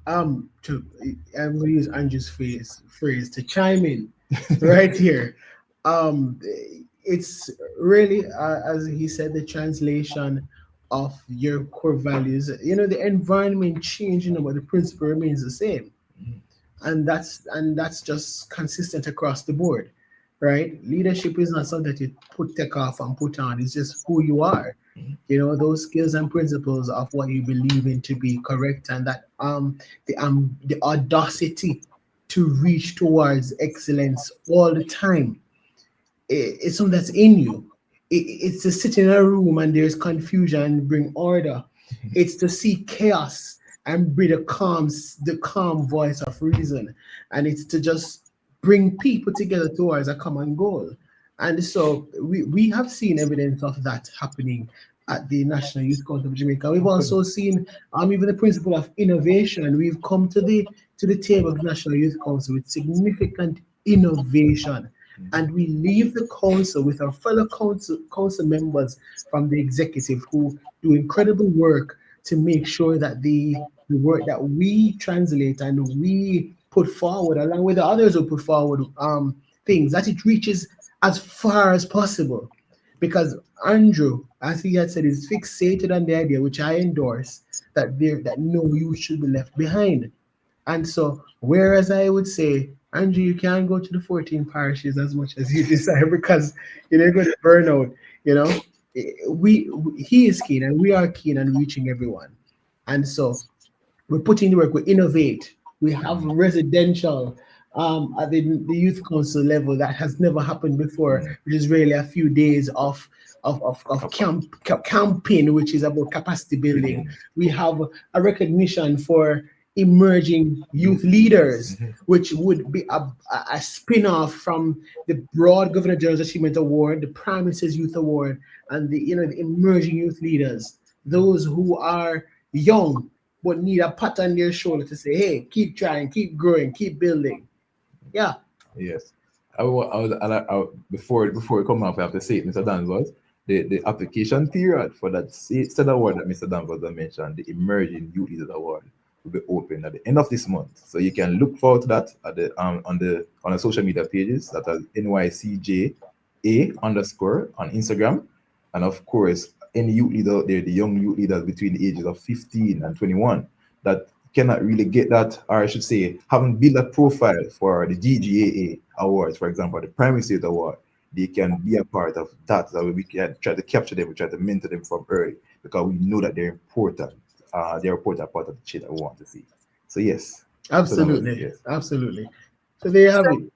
I'm going to use Andrew's phrase to chime in right here. um, it's really, as he said, the translation of your core values. You know, the environment changing, but the principle remains the same, and that's just consistent across the board, right? Leadership is not something that you take off and put on. It's just who you are. You know, those skills and principles of what you believe in to be correct, and that the audacity to reach towards excellence all the time. It's something that's in you. It's to sit in a room and there's confusion and bring order. It's to see chaos and bring the calm voice of reason. And it's to just bring people together towards a common goal. And so we have seen evidence of that happening at the National Youth Council of Jamaica. We've also seen even the principle of innovation. We've come to the table of the National Youth Council with significant innovation, and we leave the council with our fellow council members from the executive who do incredible work to make sure that the work that we translate and we put forward, along with the others who put forward things, that it reaches as far as possible. Because Andrew, as he had said, is fixated on the idea, which I endorse, that no youth should be left behind. And so, whereas I would say, Andrew, you can't go to the 14 parishes as much as you desire because you're going to burn out. You know, he is keen, and we are keen on reaching everyone. And so, we're putting the work. We innovate. We have residential at the youth council level that has never happened before, which is really a few days of camping, which is about capacity building. We have a recognition for emerging youth leaders, which would be a spin-off from the broad Governor General's Achievement Award, the Prime Minister's Youth Award, and the emerging youth leaders, those who are young but need a pat on their shoulder to say, hey, keep trying, keep growing, keep building. Yeah. Yes. Before we come up, I have to say it, Mr. Danvers. The application period for that said award that Mr. Danvers mentioned, the Emerging Youth Leaders Award, will be open at the end of this month. So you can look forward to that at the on the social media pages that are NYCJA underscore on Instagram. And of course, any youth leader out there, the young youth leaders between the ages of 15 and 21 that cannot really get that, or I should say, haven't built a profile for the GGAA awards, for example, the Primary State Award, they can be a part of that. So we can try to capture them, we try to mentor them from early because we know that they're important. They're important part of the change that we want to see. So yes. Absolutely. Yes. Absolutely. So there you have it.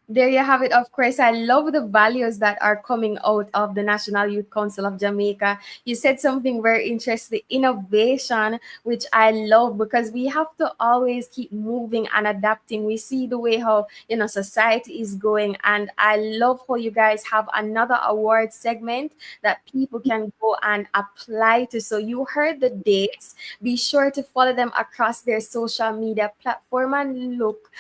There you have it. Of course, I love the values that are coming out of the National Youth Council of Jamaica. You said something very interesting, innovation, which I love because we have to always keep moving and adapting. We see the way how society is going, and I love how you guys have another award segment that people can go and apply to. So you heard the dates. Be sure to follow them across their social media platform and look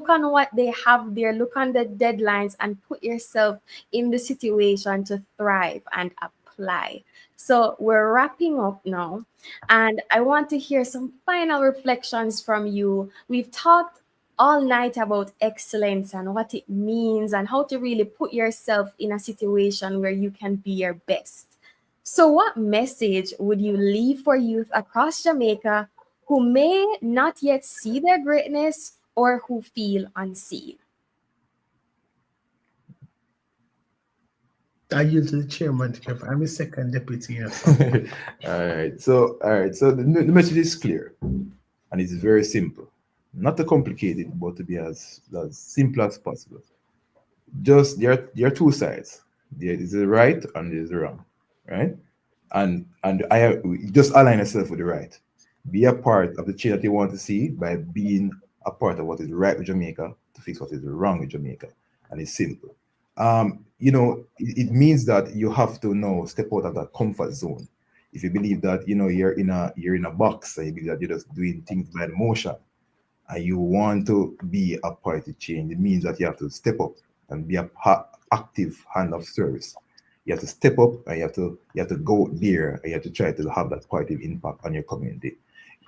on what they have there. Look on the deadlines and put yourself in the situation to thrive and apply. So we're wrapping up now, and I want to hear some final reflections from you. We've talked all night about excellence and what it means and how to really put yourself in a situation where you can be your best. So what message would you leave for youth across Jamaica who may not yet see their greatness or who feel unseen? I yield to the chairman. I'm a second deputy. Yes. All right. So the message is clear, and it's very simple. Not to complicate it, but to be as simple as possible. Just there are two sides. There is the right and there is the wrong, right? And just align yourself with the right. Be a part of the change that you want to see by being a part of what is right with Jamaica to fix what is wrong with Jamaica, and it's simple. It means that you have to now step out of that comfort zone. If you believe that you're in a box and you believe that you're just doing things by emotion and you want to be a part of change, it means that you have to step up and be a active hand of service. You have to step up and you have to go there and you have to try to have that positive impact on your community.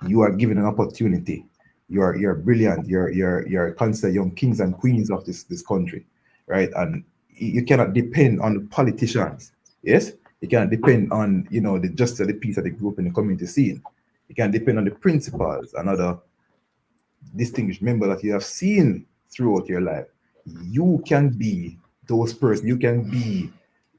You are given an opportunity. You're brilliant. You're considered young kings and queens of this country, right? And you cannot depend on the politicians. Yes, you cannot depend on the just the piece of the group in the community scene. You can depend on the principals and other distinguished members that you have seen throughout your life. You can be those persons. You can be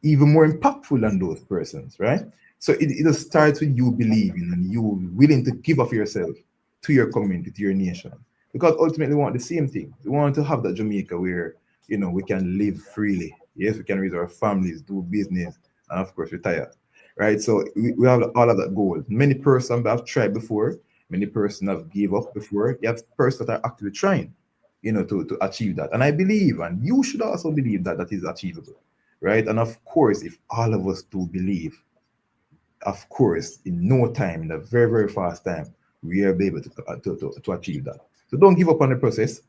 even more impactful than those persons, right? So it just starts with you believing and you willing to give of yourself to your community, to your nation. Because ultimately we want the same thing. We want to have that Jamaica where, we can live freely. Yes, we can raise our families, do business, and of course retire. Right? So we have all of that goal. Many persons have tried before, many persons have gave up before. You have persons that are actively trying, to achieve that. And I believe, and you should also believe that that is achievable. Right? And of course, if all of us do believe, of course, in no time, in a very, very fast time, we will be able to achieve that. So don't give up on the process.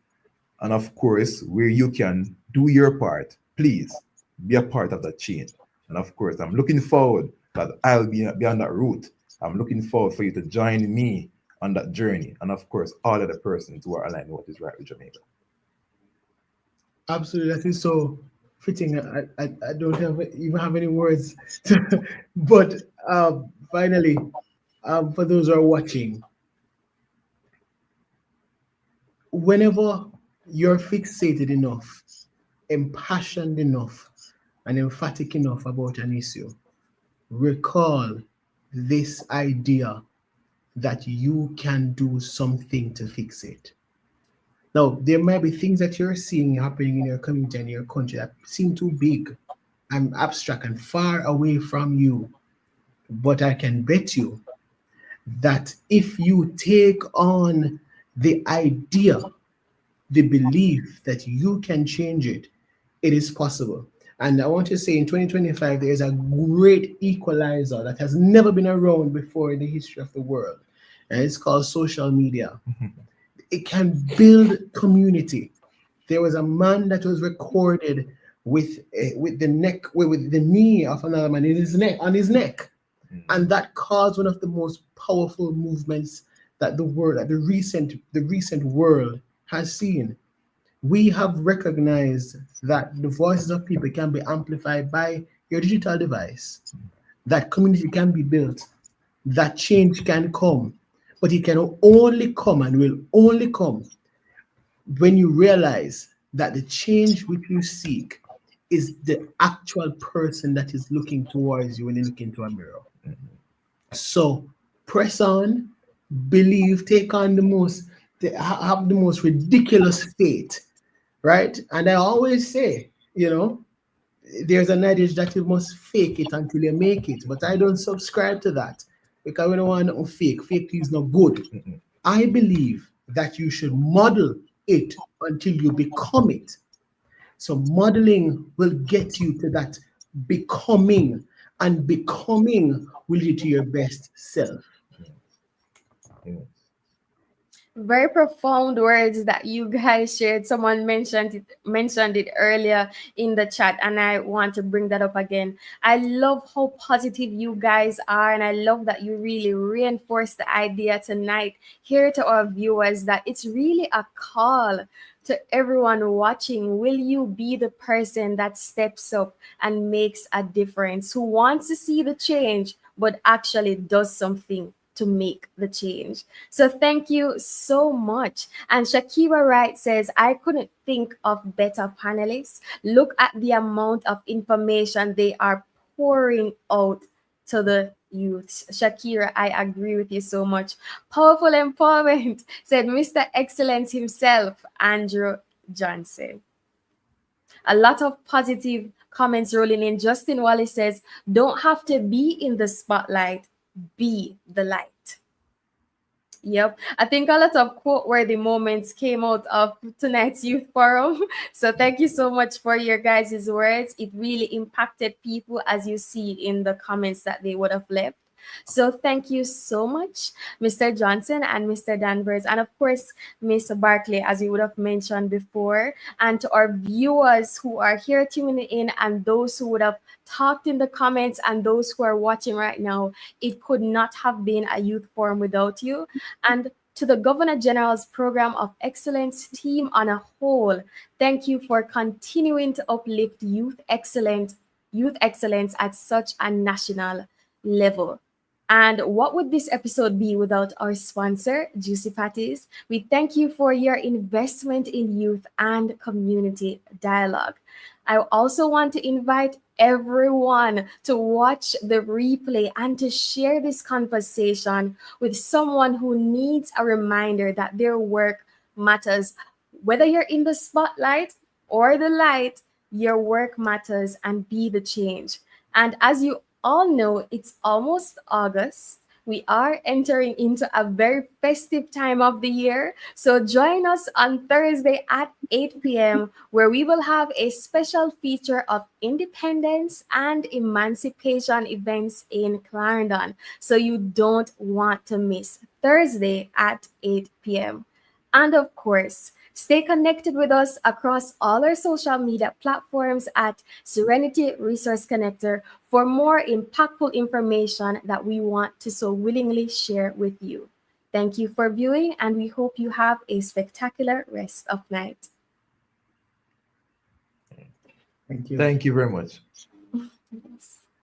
And of course, where you can do your part, please be a part of that change. And of course, I'm looking forward that I'll be on that route. I'm looking forward for you to join me on that journey. And of course, all of the persons who are aligned with what is right with Jamaica. Absolutely, that is so fitting. I don't even have any words, but finally, for those who are watching, whenever you're fixated enough, impassioned enough, and emphatic enough about an issue, recall this idea that you can do something to fix it. Now, there might be things that you're seeing happening in your community and your country that seem too big and abstract and far away from you. But I can bet you that if you take on the idea, the belief that you can change it, it is possible. And I want to say in 2025, there is a great equalizer that has never been around before in the history of the world. And it's called social media. It can build community. There was a man that was recorded with the knee of another man in his neck, on his neck. And that caused one of the most powerful movements that the recent world has seen. We have recognized that the voices of people can be amplified by your digital device, that community can be built, that change can come, but it can only come and will only come when you realize that the change which you seek is the actual person that is looking towards you when you look into a mirror. So press on, believe, take on have the most ridiculous faith, right? And I always say, there's an adage that you must fake it until you make it, but I don't subscribe to that because we don't want nothing fake. Fake is not good. I believe that you should model it until you become it. So modeling will get you to that becoming, and becoming will lead to your best self. Very profound words that you guys shared. Someone mentioned it earlier in the chat, and I want to bring that up again. I love how positive you guys are, and I love that you really reinforced the idea tonight here to our viewers that it's really a call to everyone watching. Will you be the person that steps up and makes a difference, who wants to see the change but actually does something to make the change? So thank you so much. And Shakira Wright says, I couldn't think of better panelists. Look at the amount of information they are pouring out to the youths. Shakira, I agree with you so much. Powerful empowerment, said Mr. Excellence himself, Andrew Johnson. A lot of positive comments rolling in. Justin Wallace says, don't have to be in the spotlight, be the light. Yep, I think a lot of quote-worthy moments came out of tonight's youth forum. So thank you so much for your guys' words. It really impacted people, as you see in the comments that they would have left. So thank you so much, Mr. Johnson and Mr. Danvers, and of course, Miss Barclay, as you would have mentioned before, and to our viewers who are here tuning in and those who would have talked in the comments and those who are watching right now. It could not have been a youth forum without you. And To the Governor General's Program of Excellence team on a whole, thank you for continuing to uplift youth excellence at such a national level. And what would this episode be without our sponsor, Juicy Patties? We thank you for your investment in youth and community dialogue. I also want to invite everyone to watch the replay and to share this conversation with someone who needs a reminder that their work matters. Whether you're in the spotlight or the light, your work matters, and be the change. And as you all know, it's almost August. We are entering into a very festive time of the year. So join us on Thursday at 8 p.m., where we will have a special feature of independence and emancipation events in Clarendon. So you don't want to miss Thursday at 8 p.m. And of course, stay connected with us across all our social media platforms at Serenity Resource Connector for more impactful information that we want to so willingly share with you. Thank you for viewing, and we hope you have a spectacular rest of night. Thank you. Thank you very much.